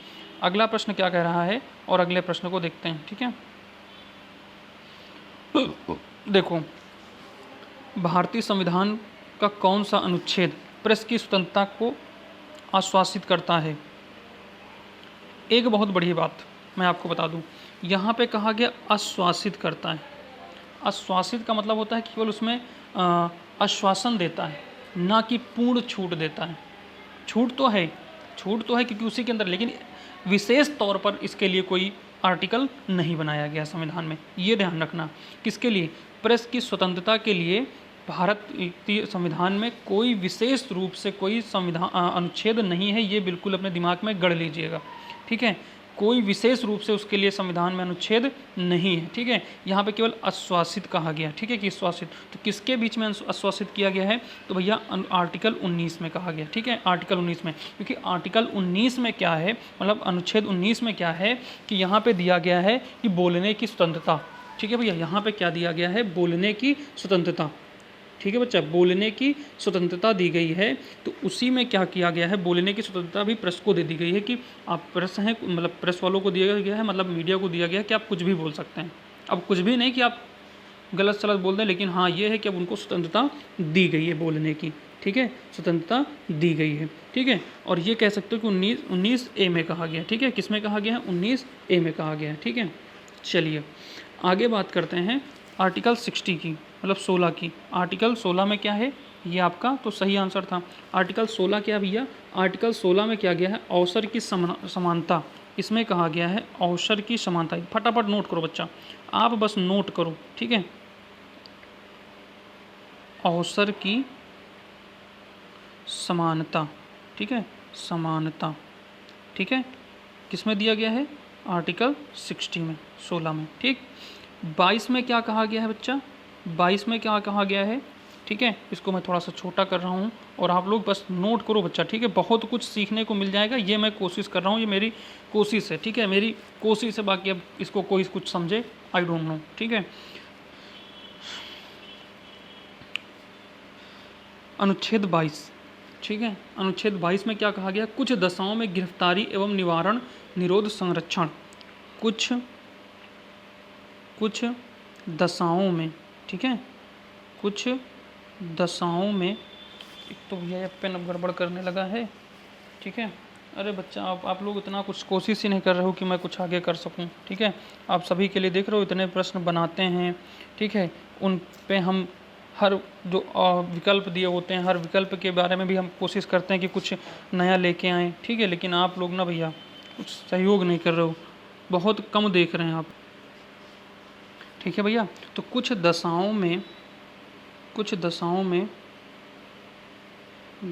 अगला प्रश्न क्या कह रहा है और अगले प्रश्न को देखते हैं, ठीक है। देखो, भारतीय संविधान का कौन सा अनुच्छेद प्रेस की स्वतंत्रता को आश्वासित करता है? एक बहुत बड़ी बात मैं आपको बता दूं, यहाँ पे कहा गया आश्वासित करता है। आश्वासित का मतलब होता है कि केवल उसमें आश्वासन देता है, ना कि पूर्ण छूट देता है। छूट तो है क्योंकि उसी के अंदर, लेकिन विशेष तौर पर इसके लिए कोई आर्टिकल नहीं बनाया गया संविधान में, ये ध्यान रखना। किसके लिए? प्रेस की स्वतंत्रता के लिए भारतीय संविधान में कोई विशेष रूप से कोई अनुच्छेद नहीं है, ये बिल्कुल अपने दिमाग में गढ़ लीजिएगा, ठीक है। कोई विशेष रूप से उसके लिए संविधान में अनुच्छेद नहीं है, ठीक है। यहाँ पे केवल आश्वासित कहा गया, ठीक है, कि आश्वासित। तो किसके बीच में आश्वासित किया गया है? तो भैया आर्टिकल 19 में कहा गया, ठीक है, आर्टिकल 19 में। क्योंकि आर्टिकल 19 में क्या है, मतलब अनुच्छेद 19 में क्या है कि यहाँ पे दिया गया है कि बोलने की स्वतंत्रता, ठीक है भैया। यहाँ पे क्या दिया गया है? बोलने की स्वतंत्रता, ठीक है बच्चा, बोलने की स्वतंत्रता दी गई है। तो उसी में क्या किया गया है? बोलने की स्वतंत्रता भी प्रेस को दे दी गई है कि आप प्रेस हैं, मतलब प्रेस वालों को दिया गया है, मतलब मीडिया को दिया गया है कि आप कुछ भी बोल सकते हैं। अब कुछ भी नहीं कि आप गलत सलत बोल दें, लेकिन हाँ ये है कि अब उनको स्वतंत्रता दी गई है बोलने की, ठीक है, स्वतंत्रता दी गई है, ठीक है। और ये कह सकते हो कि 19A में कहा गया, ठीक है। किस में कहा गया है? 19A में कहा गया है, ठीक है। चलिए आगे बात करते हैं आर्टिकल 60 की, मतलब 16 की। आर्टिकल 16 में क्या है? ये आपका तो सही आंसर था। आर्टिकल 16 क्या भैया? आर्टिकल 16 में क्या गया है? अवसर की समानता। इसमें कहा गया है अवसर की समानता। फटाफट नोट करो बच्चा, आप बस नोट करो, ठीक है। अवसर की समानता, ठीक है, समानता, ठीक है। किस में दिया गया है? आर्टिकल 60 में, 16 में, ठीक। 22 में क्या कहा गया है बच्चा? 22 में क्या कहा गया है? ठीक है, इसको मैं थोड़ा सा छोटा कर रहा हूँ और आप लोग बस नोट करो बच्चा, ठीक है। बहुत कुछ सीखने को मिल जाएगा, ये मैं कोशिश कर रहा हूँ, ये मेरी कोशिश है, ठीक है, मेरी कोशिश है। बाकी अब इसको कोई कुछ समझे, आई डोंट नो, ठीक है। अनुच्छेद 22, ठीक है, अनुच्छेद 22 में क्या कहा गया? कुछ दशाओं में गिरफ्तारी एवं निवारण, निरोध, संरक्षण। कुछ कुछ दशाओं में, ठीक है, कुछ दशाओं में, एक तो भैया ये पेन अब गड़बड़ करने लगा है, ठीक है। अरे बच्चा आप लोग इतना कुछ कोशिश ही नहीं कर रहे हो कि मैं कुछ आगे कर सकूं, ठीक है। आप सभी के लिए देख रहे हो इतने प्रश्न बनाते हैं, ठीक है, उन पे हम हर जो विकल्प दिए होते हैं, हर विकल्प के बारे में भी हम कोशिश करते हैं कि कुछ नया लेके आएँ, ठीक है। लेकिन आप लोग ना भैया कुछ सहयोग नहीं कर रहे हो, बहुत कम देख रहे हैं आप, ठीक है भैया। तो कुछ दशाओं में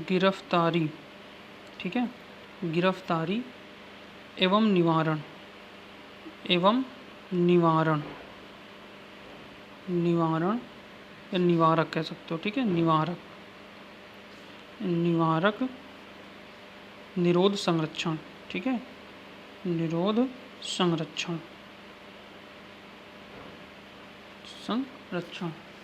गिरफ्तारी, ठीक है, गिरफ्तारी एवं निवारण, या निवारक कह सकते हो, ठीक है, निवारक निरोध संरक्षण, ठीक है, निरोध संरक्षण,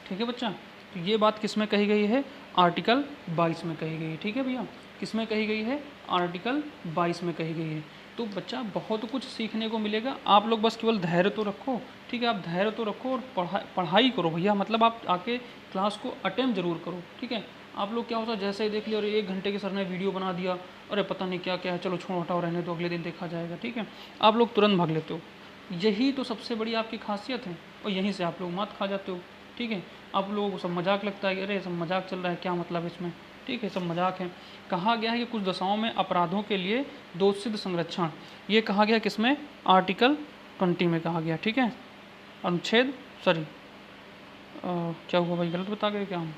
ठीक है बच्चा। तो ये बात किस में कही गई है? आर्टिकल 22 में कही गई है, ठीक है भैया। किस में कही गई है? आर्टिकल 22 में कही गई है। तो बच्चा बहुत कुछ सीखने को मिलेगा, आप लोग बस केवल धैर्य तो रखो, ठीक है, आप धैर्य तो रखो और पढ़ाई करो भैया, मतलब आप आके क्लास को अटेम्प्ट जरूर करो, ठीक है। आप लोग क्या होता है जैसे ही देख लिया और 1 घंटे के सर ने वीडियो बना दिया, अरे पता नहीं क्या क्या है, चलो छोड़ो हटाओ रहने दो, अगले दिन देखा जाएगा, ठीक है, आप लोग तुरंत भाग लेते हो। यही तो सबसे बड़ी आपकी खासियत है और यहीं से आप लोग मात खा जाते हो, ठीक है। आप लोगों को सब मजाक लगता है कि अरे सब मजाक चल रहा है, क्या मतलब इसमें, ठीक है, सब मजाक है। कहा गया है कि कुछ दशाओं में अपराधों के लिए दोषसिद्ध संरक्षण, ये कहा गया किसमें? आर्टिकल 20 में कहा गया, ठीक है। अनुच्छेद क्या हुआ भाई, गलत बता गए क्या हम?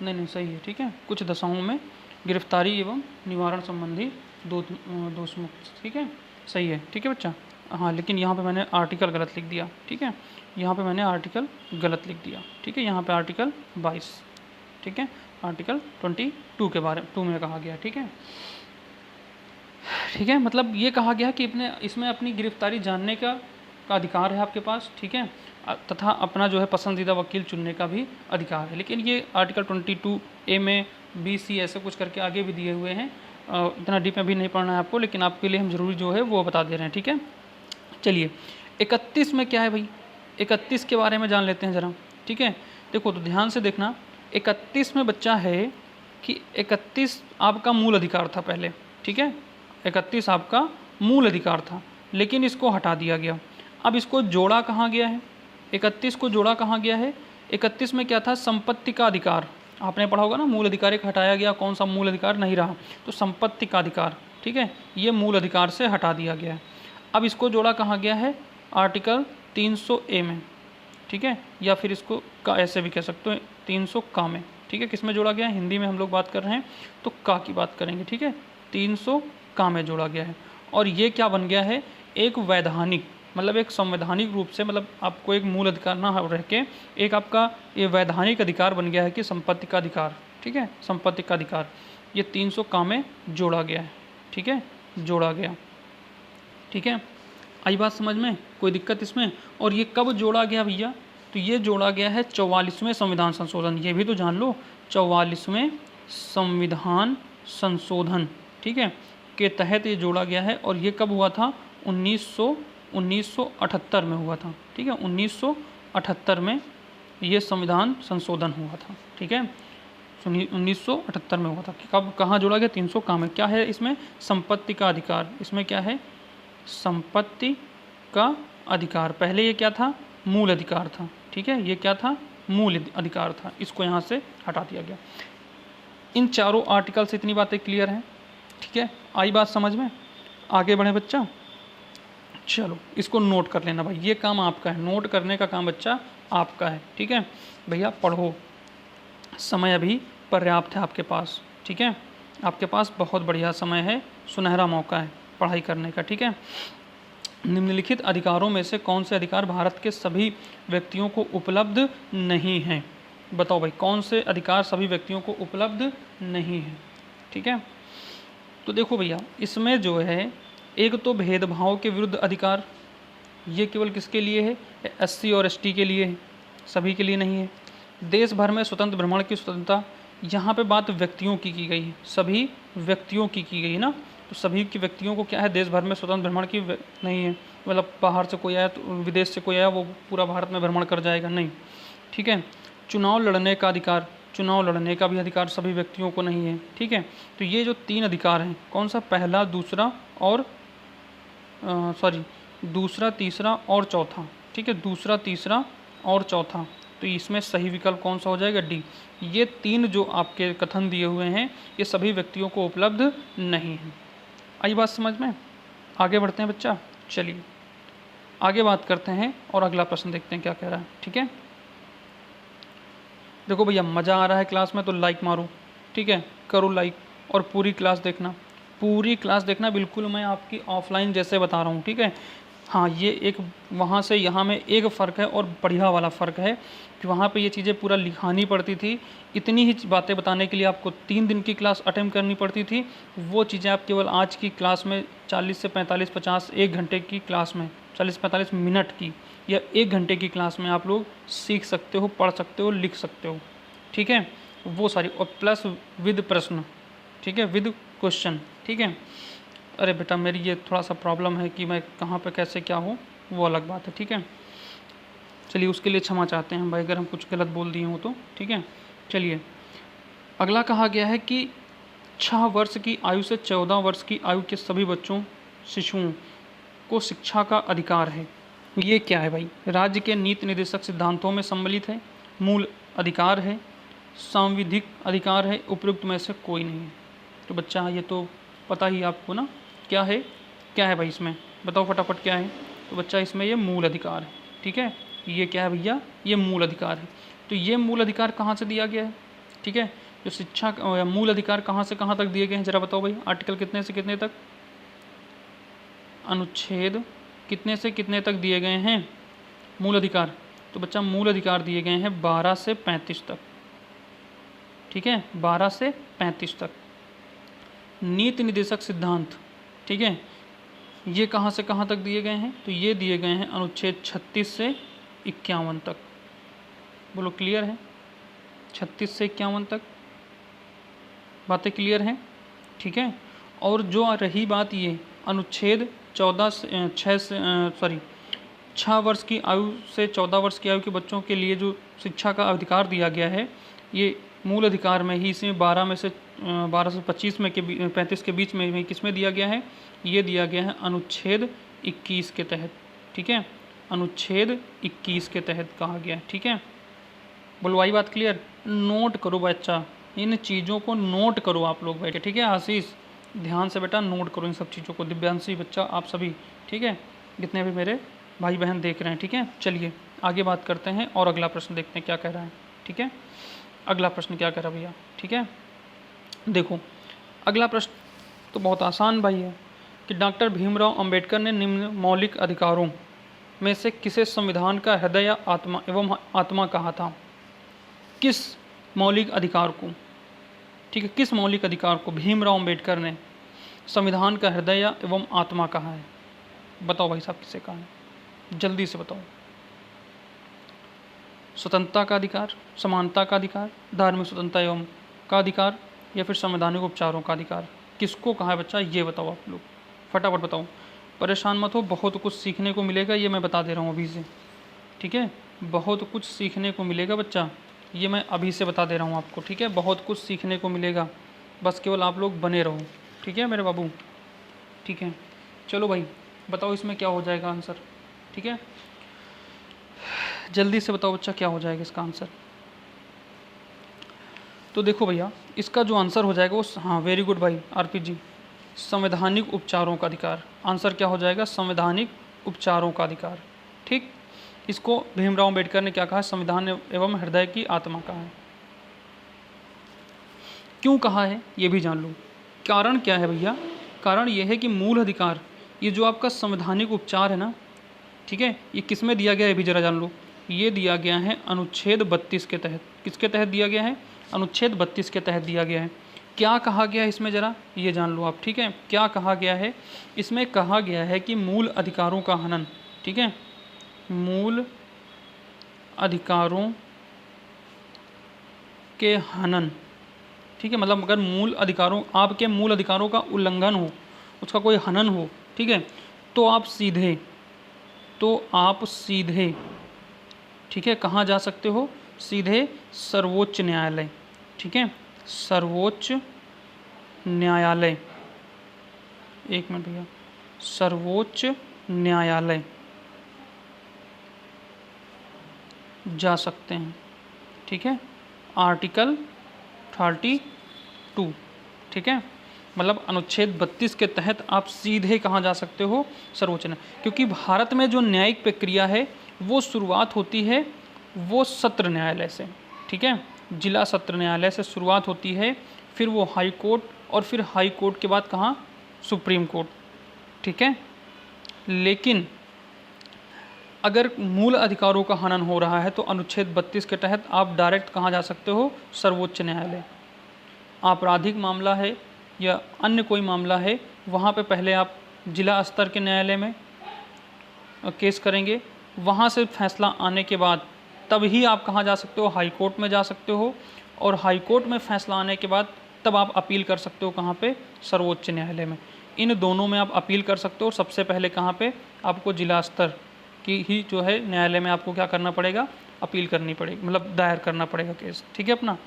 नहीं सही है, ठीक है। कुछ दशाओं में गिरफ्तारी एवं निवारण संबंधी दोष मुक्त, ठीक है, सही है, ठीक है बच्चा। हाँ लेकिन यहाँ पे मैंने आर्टिकल गलत लिख दिया, ठीक है, यहाँ पे मैंने आर्टिकल गलत लिख दिया, ठीक है। यहाँ पे आर्टिकल 22, ठीक है, आर्टिकल 22 के बारे में 2 में कहा गया, ठीक है, ठीक है। मतलब ये कहा गया कि इसमें अपनी गिरफ्तारी जानने का अधिकार है आपके पास, ठीक है, तथा अपना जो है पसंदीदा वकील चुनने का भी अधिकार है। लेकिन ये आर्टिकल 22A में BC ऐसे कुछ करके आगे भी दिए हुए हैं, इतना डीप में भी नहीं पढ़ना है आपको, लेकिन आपके लिए हम जरूरी जो है वो बता दे रहे हैं, ठीक है। चलिए 31 में क्या है भाई, 31 के बारे में जान लेते हैं ज़रा, ठीक है। देखो तो ध्यान से देखना, 31 में बच्चा है कि 31 आपका मूल अधिकार था पहले, ठीक है, 31 आपका मूल अधिकार था, लेकिन इसको हटा दिया गया। अब इसको जोड़ा कहाँ गया है? 31 को जोड़ा कहाँ गया है? 31 में क्या था? संपत्ति का अधिकार, आपने पढ़ा होगा ना, मूल अधिकार एक हटाया गया, कौन सा मूल अधिकार नहीं रहा, तो संपत्ति का अधिकार, ठीक है, ये मूल अधिकार से हटा दिया गया है। अब इसको जोड़ा कहाँ गया है? आर्टिकल 300A में, ठीक है, या फिर इसको का ऐसे भी कह सकते हो 300 का में, ठीक है। किस में जोड़ा गया है? हिंदी में हम लोग बात कर रहे हैं तो का की बात करेंगे, ठीक है, 300 का में जोड़ा गया है। और ये क्या बन गया है? एक वैधानिक, मतलब एक संवैधानिक रूप से, मतलब आपको एक मूल अधिकार ना रह के एक आपका ये वैधानिक अधिकार बन गया है कि संपत्ति का अधिकार, ठीक है, संपत्ति का अधिकार, ये 300 का में जोड़ा गया है, ठीक है, जोड़ा गया, ठीक है। आई बात समझ में? कोई दिक्कत इसमें? और ये कब जोड़ा गया भैया? तो ये जोड़ा गया है 44वें संविधान संशोधन, ये भी तो जान लो, 44वें संविधान संशोधन, ठीक है, के तहत ये जोड़ा गया है। और ये कब हुआ था? 1978 में हुआ था, ठीक है, 1978 में ये संविधान संशोधन हुआ था, ठीक है, 1978 में हुआ था। कब, कहाँ जोड़ा गया? 300 का में। क्या है इसमें? संपत्ति का अधिकार, इसमें क्या है? संपत्ति का अधिकार। पहले ये क्या था? मूल अधिकार था, ठीक है, ये क्या था? मूल अधिकार था, इसको यहाँ से हटा दिया गया। इन चारों आर्टिकल से इतनी बातें क्लियर हैं, ठीक है, आई बात समझ में? आगे बढ़े बच्चा, चलो इसको नोट कर लेना भाई, ये काम आपका है, नोट करने का काम बच्चा आपका है, ठीक है भैया। पढ़ो, समय अभी पर्याप्त है आपके पास, ठीक है, आपके पास बहुत बढ़िया समय है, सुनहरा मौका है पढ़ाई करने का, ठीक है। निम्नलिखित अधिकारों में से कौन से अधिकार भारत के सभी व्यक्तियों को उपलब्ध नहीं हैं? बताओ भाई, कौन से अधिकार सभी व्यक्तियों को उपलब्ध नहीं है? ठीक है, तो देखो भैया, इसमें जो है एक तो भेदभाव के विरुद्ध अधिकार, ये केवल किसके लिए है? SC और ST के लिए है, सभी के लिए नहीं है। देश भर में स्वतंत्र भ्रमण की स्वतंत्रता, यहाँ पे बात व्यक्तियों की गई है, सभी व्यक्तियों की गई है ना, तो सभी के व्यक्तियों को क्या है, देश भर में स्वतंत्र भ्रमण की नहीं है, मतलब बाहर से कोई आया तो विदेश से कोई आया वो पूरा भारत में भ्रमण कर जाएगा, नहीं। ठीक है। चुनाव लड़ने का अधिकार, चुनाव लड़ने का भी अधिकार सभी व्यक्तियों को नहीं है। ठीक है। तो ये जो 3 अधिकार हैं, कौन सा, पहला, दूसरा और दूसरा, तीसरा और चौथा। ठीक है, दूसरा, तीसरा और चौथा। तो इसमें सही विकल्प कौन सा हो जाएगा, डी। ये 3 जो आपके कथन दिए हुए हैं ये सभी व्यक्तियों को उपलब्ध नहीं है। आई बात समझ में? आगे बढ़ते हैं बच्चा, चलिए आगे बात करते हैं और अगला प्रश्न देखते हैं क्या कह रहा है। ठीक है, देखो भैया मज़ा आ रहा है क्लास में तो लाइक मारो। ठीक है, करो लाइक और पूरी क्लास देखना, पूरी क्लास देखना, बिल्कुल मैं आपकी ऑफलाइन जैसे बता रहा हूँ। ठीक है, हाँ ये एक वहाँ से यहाँ में एक फ़र्क है और बढ़िया वाला फ़र्क है कि वहाँ पे ये चीज़ें पूरा लिखानी पड़ती थी, इतनी ही बातें बताने के लिए आपको 3 दिन की क्लास अटेम्प्ट करनी पड़ती थी। वो चीज़ें आप केवल आज की क्लास में 40 से 45, 50, 1 घंटे की क्लास में 40-45 मिनट की या 1 घंटे की क्लास में आप लोग सीख सकते हो, पढ़ सकते हो, लिख सकते हो। ठीक है, वो सारी, और प्लस विद प्रश्न। ठीक है, विद क्वेश्चन। ठीक है, अरे बेटा मेरी ये थोड़ा सा प्रॉब्लम है कि मैं कहाँ पे कैसे क्या हूँ, वो अलग बात है। ठीक है, चलिए उसके लिए क्षमा चाहते हैं भाई अगर हम कुछ गलत बोल दिए हों तो। ठीक है, चलिए अगला कहा गया है कि 6 वर्ष की आयु से 14 वर्ष की आयु के सभी बच्चों, शिशुओं को शिक्षा का अधिकार है। ये क्या है भाई? राज्य के नीति निर्देशक सिद्धांतों में सम्मिलित है, मूल अधिकार है, सांविधिक अधिकार है, उपयुक्त में से कोई नहीं है। तो बच्चा ये तो पता ही आपको ना, क्या है, क्या है भाई इसमें, बताओ फटाफट क्या है। तो बच्चा इसमें ये मूल अधिकार है। ठीक है, ये क्या है भैया, ये मूल अधिकार है। तो ये मूल अधिकार कहाँ से दिया गया है? ठीक है, जो शिक्षा मूल अधिकार कहाँ से कहाँ तक दिए गए हैं जरा बताओ भाई। आर्टिकल कितने से कितने तक, अनुच्छेद कितने से कितने तक दिए गए हैं मूल अधिकार? तो बच्चा मूल अधिकार दिए गए हैं 12 से 35 तक। ठीक है, 12 से 35 तक। नीति निर्देशक सिद्धांत, ठीक है, ये कहाँ से कहाँ तक दिए गए हैं? तो ये दिए गए हैं अनुच्छेद 36 से 51 तक। बोलो क्लियर है? 36 से 51 तक बातें क्लियर हैं? ठीक है, और जो रही बात ये अनुच्छेद 6 वर्ष की आयु से 14 वर्ष की आयु के बच्चों के लिए जो शिक्षा का अधिकार दिया गया है, ये मूल अधिकार में ही इसमें 12 से 25 में 35 के बीच में किस में दिया गया है? ये दिया गया है अनुच्छेद 21 के तहत। ठीक है, अनुच्छेद 21 के तहत कहा गया है। ठीक है, बोलो आई बात क्लियर? नोट करो बच्चा, इन चीज़ों को नोट करो आप लोग बैठे। ठीक है, आशीष ध्यान से बेटा नोट करो इन सब चीज़ों को, दिव्यांशी बच्चा आप सभी। ठीक है, जितने भी मेरे भाई बहन देख रहे हैं। ठीक है, चलिए आगे बात करते हैं और अगला प्रश्न देखते हैं क्या कह रहा है। ठीक है, अगला प्रश्न क्या कह रहा है भैया? ठीक है, देखो अगला प्रश्न तो बहुत आसान भाई है कि डॉक्टर भीमराव अंबेडकर ने निम्न मौलिक अधिकारों में से किसे संविधान का हृदय या आत्मा एवं आत्मा कहा था? किस मौलिक अधिकार को, ठीक है, किस मौलिक अधिकार को भीमराव अंबेडकर ने संविधान का हृदय एवं आत्मा कहा है? बताओ भाई साहब किसे कहा है, जल्दी से बताओ। स्वतंत्रता का अधिकार, समानता का अधिकार, धार्मिक स्वतंत्रता एवं का अधिकार, या फिर संवैधानिक उपचारों का अधिकार? किसको कहा है बच्चा, ये बताओ आप लोग, फटाफट बताओ। परेशान मत हो, बहुत कुछ सीखने को मिलेगा, ये मैं बता दे रहा हूँ अभी से। ठीक है, बहुत कुछ सीखने को मिलेगा बच्चा, ये मैं अभी से बता दे रहा हूँ आपको। ठीक है, बहुत कुछ सीखने को मिलेगा, बस केवल आप लोग बने रहो। ठीक है मेरे बाबू? ठीक है, चलो भाई बताओ इसमें क्या हो जाएगा आंसर। ठीक है, जल्दी से बताओ बच्चा क्या हो जाएगा इसका आंसर। तो देखो भैया इसका जो आंसर हो जाएगा वो, हाँ वेरी गुड भाई आरपी जी, संवैधानिक उपचारों का अधिकार। आंसर क्या हो जाएगा? संवैधानिक उपचारों का अधिकार। ठीक, इसको भीमराव अंबेडकर ने क्या कहा? संविधान एवं हृदय की आत्मा कहा है। क्यों कहा है ये भी जान लो। कारण क्या है भैया? कारण ये है कि मूल अधिकार, ये जो आपका संवैधानिक उपचार है ना, ठीक है, ये किस में दिया गया है भी जरा जान लो। ये दिया गया है अनुच्छेद 32 के तहत। किसके तहत दिया गया है? अनुच्छेद 32 के तहत दिया गया है। क्या कहा गया है इसमें जरा ये जान लो आप। ठीक है, क्या कहा गया है इसमें? कहा गया है कि मूल अधिकारों का हनन, ठीक है, मूल अधिकारों के हनन, ठीक है, मतलब अगर मूल अधिकारों, आपके मूल अधिकारों का उल्लंघन हो उसका कोई हनन हो, ठीक है, तो आप सीधे ठीक है कहाँ जा सकते हो, सीधे सर्वोच्च न्यायालय, ठीक है, सर्वोच्च न्यायालय, एक मिनट भैया, सर्वोच्च न्यायालय जा सकते हैं, ठीक है, आर्टिकल 32, ठीक है, मतलब अनुच्छेद 32 के तहत आप सीधे कहाँ जा सकते हो, सर्वोच्च न्यायालय। क्योंकि भारत में जो न्यायिक प्रक्रिया है वो शुरुआत होती है वो सत्र न्यायालय से, ठीक है, जिला सत्र न्यायालय से शुरुआत होती है, फिर वो हाई कोर्ट, और फिर हाई कोर्ट के बाद कहाँ, सुप्रीम कोर्ट, ठीक है। लेकिन अगर मूल अधिकारों का हनन हो रहा है तो अनुच्छेद 32 के तहत आप डायरेक्ट कहाँ जा सकते हो, सर्वोच्च न्यायालय। आपराधिक मामला है या अन्य कोई मामला है, वहाँ पे पहले आप जिला स्तर के न्यायालय में केस करेंगे, वहाँ से फैसला आने के बाद तब ही आप कहाँ जा सकते हो, हाई कोर्ट में जा सकते हो, और हाई कोर्ट में फैसला आने के बाद तब आप अपील कर सकते हो कहाँ पे, सर्वोच्च न्यायालय में। इन दोनों में आप अपील कर सकते हो। सबसे पहले कहाँ पे, आपको जिला स्तर की ही जो है न्यायालय में आपको क्या करना पड़ेगा, अपील करनी पड़ेगी, मतलब दायर करना पड़ेगा केस, ठीक है अपना।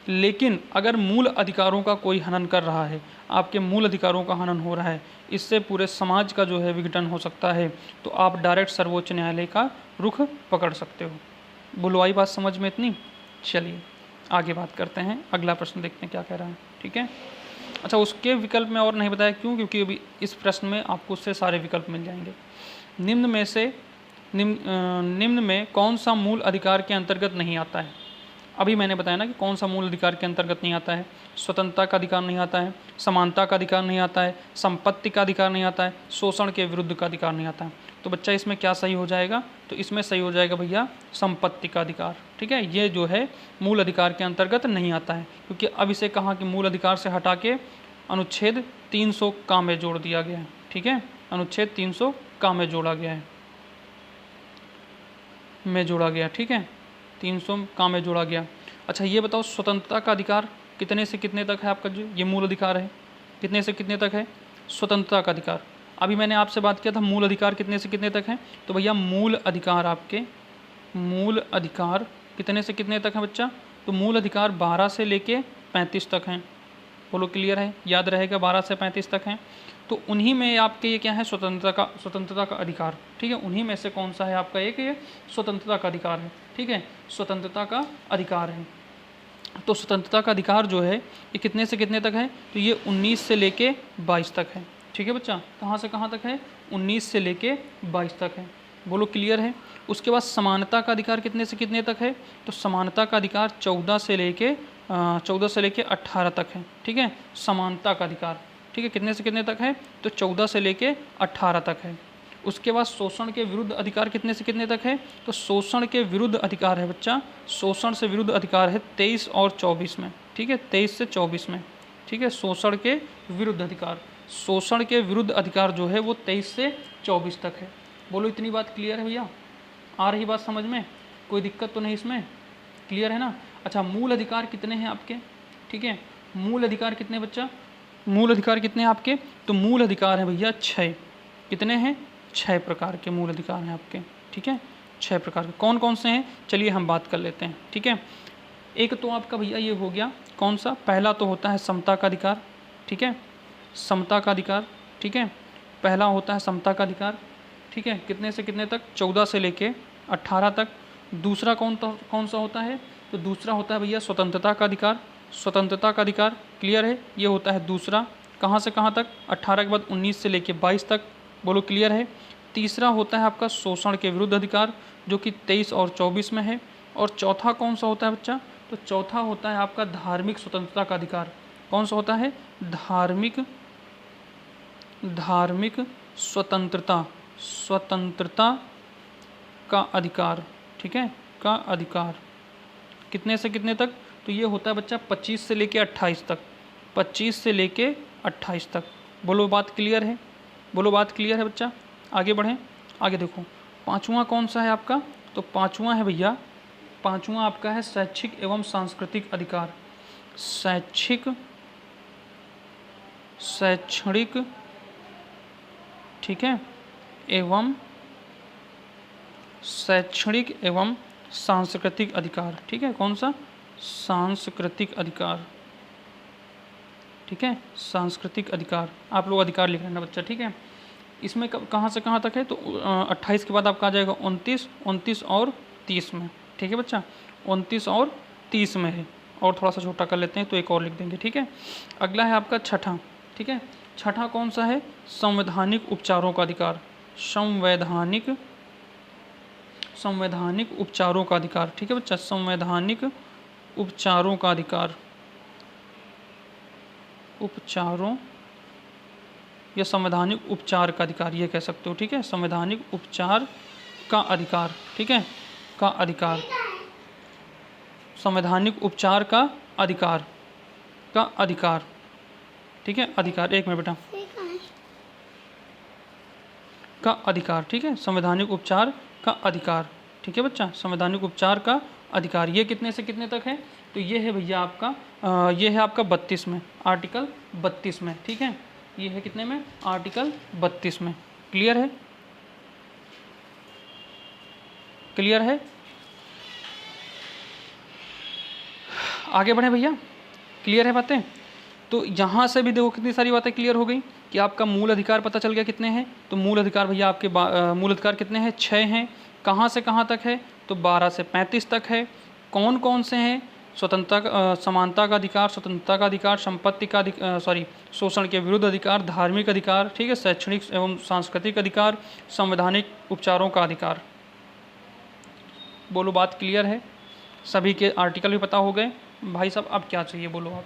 लेकिन अगर मूल अधिकारों का कोई हनन कर रहा है, आपके मूल अधिकारों का हनन हो रहा है, इससे पूरे समाज का जो है विघटन हो सकता है, तो आप डायरेक्ट सर्वोच्च न्यायालय का रुख पकड़ सकते हो। बोलो आई बात समझ में इतनी? चलिए आगे बात करते हैं, अगला प्रश्न देखते हैं क्या कह रहा है, ठीक है। अच्छा, उसके विकल्प में और नहीं बताया, क्यों? क्योंकि अभी इस प्रश्न में आपको उससे सारे विकल्प मिल जाएंगे। निम्न में कौन सा मूल अधिकार के अंतर्गत नहीं आता है? अभी मैंने बताया ना कि कौन सा मूल अधिकार के अंतर्गत नहीं आता है। स्वतंत्रता का अधिकार नहीं आता है, समानता का अधिकार नहीं आता है, संपत्ति का अधिकार नहीं आता है, शोषण के विरुद्ध का अधिकार नहीं आता है। तो बच्चा इसमें क्या सही हो जाएगा? तो इसमें सही हो जाएगा भैया संपत्ति का अधिकार, ठीक है। ये जो है मूल अधिकार के अंतर्गत नहीं आता है, क्योंकि अब इसे कहा कि मूल अधिकार से हटा के अनुच्छेद 300 का में जोड़ दिया गया है, ठीक है। अनुच्छेद 300 का में जोड़ा गया है, ठीक है, 300 का में जोड़ा गया। अच्छा ये बताओ, स्वतंत्रता का अधिकार कितने से कितने तक है आपका? जो ये मूल अधिकार है, कितने से कितने तक है स्वतंत्रता का अधिकार? अभी मैंने आपसे बात किया था मूल अधिकार कितने से कितने तक है, तो भैया मूल अधिकार आपके, मूल अधिकार कितने से कितने तक है बच्चा? तो मूल अधिकार 12 से लेके 35 तक हैं। बोलो क्लियर है, याद रहेगा 12 से 35 तक हैं। तो उन्हीं में आपके ये क्या है, स्वतंत्रता का अधिकार, ठीक है। उन्हीं में से कौन सा है आपका? एक ये स्वतंत्रता का अधिकार है, ठीक है, स्वतंत्रता का अधिकार है। तो स्वतंत्रता का अधिकार जो है ये कितने से कितने तक है? तो ये 19 से लेके 22 तक है, ठीक है बच्चा। कहाँ से कहाँ तक है? 19 से लेके 22 तक है। बोलो क्लियर है। उसके बाद समानता का अधिकार कितने से कितने तक है? तो समानता का अधिकार 14 से लेके 18 तक है, ठीक है, समानता का अधिकार, ठीक है। कितने से कितने तक है? तो 14 से लेके 18 तक है। उसके बाद शोषण के विरुद्ध अधिकार कितने से कितने तक है? तो शोषण के विरुद्ध अधिकार है बच्चा, शोषण से विरुद्ध अधिकार है 23 और 24 में, ठीक है, 23 से 24 में, ठीक है। शोषण के विरुद्ध अधिकार, शोषण के विरुद्ध अधिकार जो है वो 23 से 24 तक है। बोलो इतनी बात क्लियर है भैया? आ रही बात समझ में? कोई दिक्कत तो नहीं इसमें? क्लियर है ना? अच्छा, मूल अधिकार कितने हैं आपके? ठीक है, मूल अधिकार कितने बच्चा? मूल अधिकार कितने हैं आपके? तो मूल अधिकार है भैया 6। कितने हैं? 6 प्रकार के मूल अधिकार हैं आपके, ठीक है, 6 प्रकार के। कौन कौन से हैं चलिए हम बात कर लेते हैं, ठीक है। एक तो आपका भैया ये हो गया, कौन सा? पहला तो होता है समता का अधिकार, ठीक है, समता का अधिकार, ठीक है, पहला होता है समता का अधिकार, ठीक है। कितने से कितने तक? 14 से लेके 18 तक। दूसरा कौन सा होता है? तो दूसरा होता है भैया स्वतंत्रता का अधिकार, स्वतंत्रता का अधिकार, क्लियर है, ये होता है दूसरा। कहाँ से कहाँ तक? 18 के बाद 19 से लेके 22 तक। बोलो क्लियर है। तीसरा होता है आपका शोषण के विरुद्ध अधिकार, जो कि 23 और 24 में है। और चौथा कौन सा होता है बच्चा? तो चौथा होता है आपका धार्मिक स्वतंत्रता का अधिकार। कौन सा होता है? धार्मिक स्वतंत्रता का अधिकार, ठीक है, का अधिकार। कितने से कितने तक? तो ये होता है बच्चा 25 से लेके 28 तक, 25 से लेके 28 तक। बोलो बात क्लियर है? बोलो बात क्लियर है बच्चा? आगे बढ़ें, आगे देखो। पांचवा कौन सा है आपका? तो पांचवा है भैया, पांचवा आपका है शैक्षिक एवं सांस्कृतिक अधिकार। शैक्षणिक ठीक है, एवं शैक्षणिक एवं सांस्कृतिक अधिकार। ठीक है, कौन सा? सांस्कृतिक अधिकार। ठीक है, सांस्कृतिक अधिकार। आप लोग अधिकार लिख लेना बच्चा। ठीक है, इसमें कहाँ से कहाँ तक है? तो 28 के बाद आपका आ जाएगा 29 और 30 में। ठीक है बच्चा, 29 और 30 में है, और थोड़ा सा छोटा कर लेते हैं तो एक और लिख देंगे। ठीक है, अगला है आपका छठा। ठीक है, छठा कौन सा है? संवैधानिक उपचारों का अधिकार। संवैधानिक उपचारों का अधिकार। ठीक है बच्चा, संवैधानिक उपचारों का अधिकार। उपचारों या संवैधानिक उपचार का अधिकार ये कह सकते हो। ठीक है, संवैधानिक उपचार का अधिकार। ठीक है, का अधिकार, संवैधानिक उपचार का अधिकार, का अधिकार। ठीक है, अधिकार, एक मिनट बेटा, का अधिकार। ठीक है, संवैधानिक उपचार का अधिकार। ठीक है बच्चा, संवैधानिक उपचार का अधिकार। ये कितने से कितने तक है? तो ये है भैया आपका ये है आपका 32 में, आर्टिकल 32 में। ठीक है, ये है कितने में? आर्टिकल 32 में। क्लियर है? क्लियर है? आगे बढ़े भैया, क्लियर है बातें? तो यहाँ से भी देखो कितनी सारी बातें क्लियर हो गई कि आपका मूल अधिकार पता चल गया कितने हैं। तो मूल अधिकार भैया आपके मूल अधिकार कितने हैं? 6 हैं। कहाँ से कहाँ तक है? तो 12 से 35 तक है। कौन कौन से हैं? स्वतंत्रता, समानता का अधिकार, स्वतंत्रता का अधिकार, संपत्ति का शोषण के विरुद्ध अधिकार, धार्मिक अधिकार। ठीक है, शैक्षणिक एवं सांस्कृतिक अधिकार, संवैधानिक उपचारों का अधिकार। बोलो, बात क्लियर है? सभी के आर्टिकल भी पता हो गए। भाई साहब अब क्या चाहिए? बोलो आप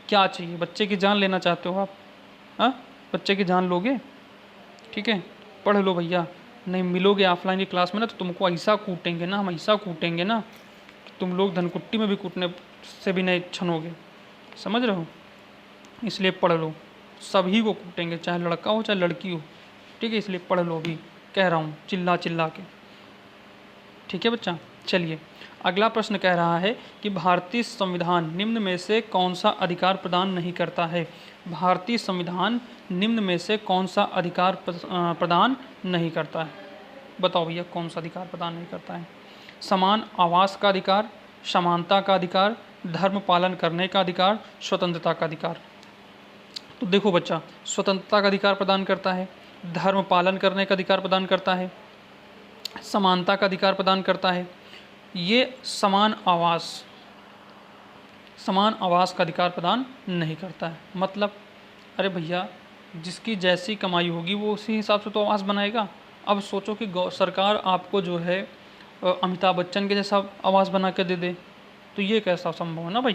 क्या चाहिए? बच्चे की जान लेना चाहते हो आप? हाँ, बच्चे की जान लोगे? ठीक है, पढ़ लो भैया। नहीं मिलोगे ऑफलाइन की क्लास में ना तो तुमको ऐसा कूटेंगे ना, हम ऐसा कूटेंगे ना, तुम लोग धनकुट्टी में भी कूटने से भी नहीं छनोगे। समझ रहे हो? इसलिए पढ़ लो, सभी को कूटेंगे, चाहे लड़का हो चाहे लड़की हो। ठीक है, इसलिए पढ़ लो भी, कह रहा हूँ चिल्ला चिल्ला के। ठीक है बच्चा, चलिए अगला प्रश्न कह रहा है कि भारतीय संविधान निम्न में से कौन सा अधिकार प्रदान नहीं करता है? भारतीय संविधान निम्न में से कौन सा अधिकार प्रदान नहीं करता है? बताओ भैया, कौन सा अधिकार प्रदान नहीं करता है? समान आवास का अधिकार, समानता का अधिकार, धर्म पालन करने का अधिकार, स्वतंत्रता का अधिकार। तो देखो बच्चा, स्वतंत्रता का अधिकार प्रदान करता है, धर्म पालन करने का अधिकार प्रदान करता है, समानता का अधिकार प्रदान करता है। ये समान आवास का अधिकार प्रदान नहीं करता है। मतलब अरे भैया, जिसकी जैसी कमाई होगी वो उसी हिसाब से तो आवास बनाएगा। अब सोचो कि सरकार आपको जो है अमिताभ बच्चन के जैसा आवास बना के दे दे, तो ये कैसा संभव है ना भाई?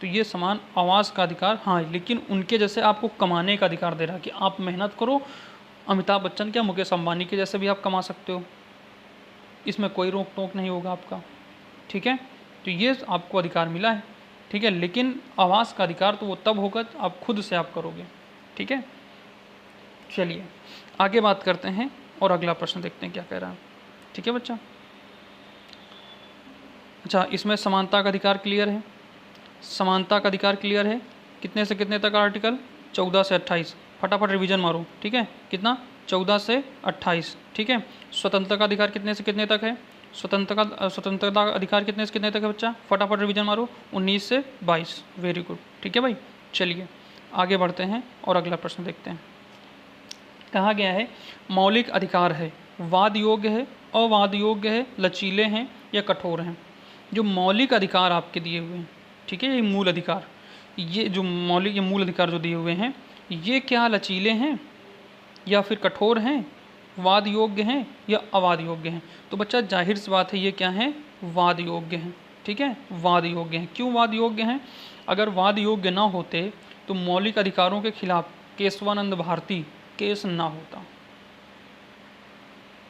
तो ये समान आवास का अधिकार, हाँ, लेकिन उनके जैसे आपको कमाने का अधिकार दे रहा है कि आप मेहनत करो, अमिताभ बच्चन क्या मुकेश अंबानी के जैसे भी आप कमा सकते हो, इसमें कोई रोक टोक नहीं होगा आपका। ठीक है, तो ये आपको अधिकार मिला है। ठीक है, लेकिन आवास का अधिकार तो वो तब होगा आप खुद से आप करोगे। ठीक है, चलिए आगे बात करते हैं और अगला प्रश्न देखते हैं क्या कह रहा है। ठीक है बच्चा, अच्छा, इसमें समानता का अधिकार क्लियर है। समानता का अधिकार क्लियर है। कितने से कितने तक आर्टिकल? 14 से 28। फटाफट रिवीजन मारो। ठीक है, कितना? 14 से 28। ठीक है, स्वतंत्रता का अधिकार कितने से कितने तक है? स्वतंत्रता का अधिकार कितने से कितने तक है बच्चा? फटाफट रिवीजन मारो। 19 से 22। Very good. ठीक है भाई, चलिए आगे बढ़ते हैं और अगला प्रश्न देखते हैं। कहा गया है मौलिक अधिकार है, वाद योग्य है, अवाद योग्य है, लचीले हैं या कठोर हैं। जो मौलिक अधिकार आपके दिए हुए हैं, ठीक है, ये मूल अधिकार, ये मूल अधिकार जो दिए हुए हैं, ये क्या लचीले हैं या फिर कठोर हैं, वाद योग्य हैं या अवाद योग्य हैं? तो बच्चा जाहिर सी बात है ये क्या है? वाद योग्य हैं। ठीक है, वाद योग्य हैं। क्यों वाद योग्य हैं? अगर वाद योग्य ना होते तो मौलिक अधिकारों के खिलाफ केशवानंद भारती केस ना होता।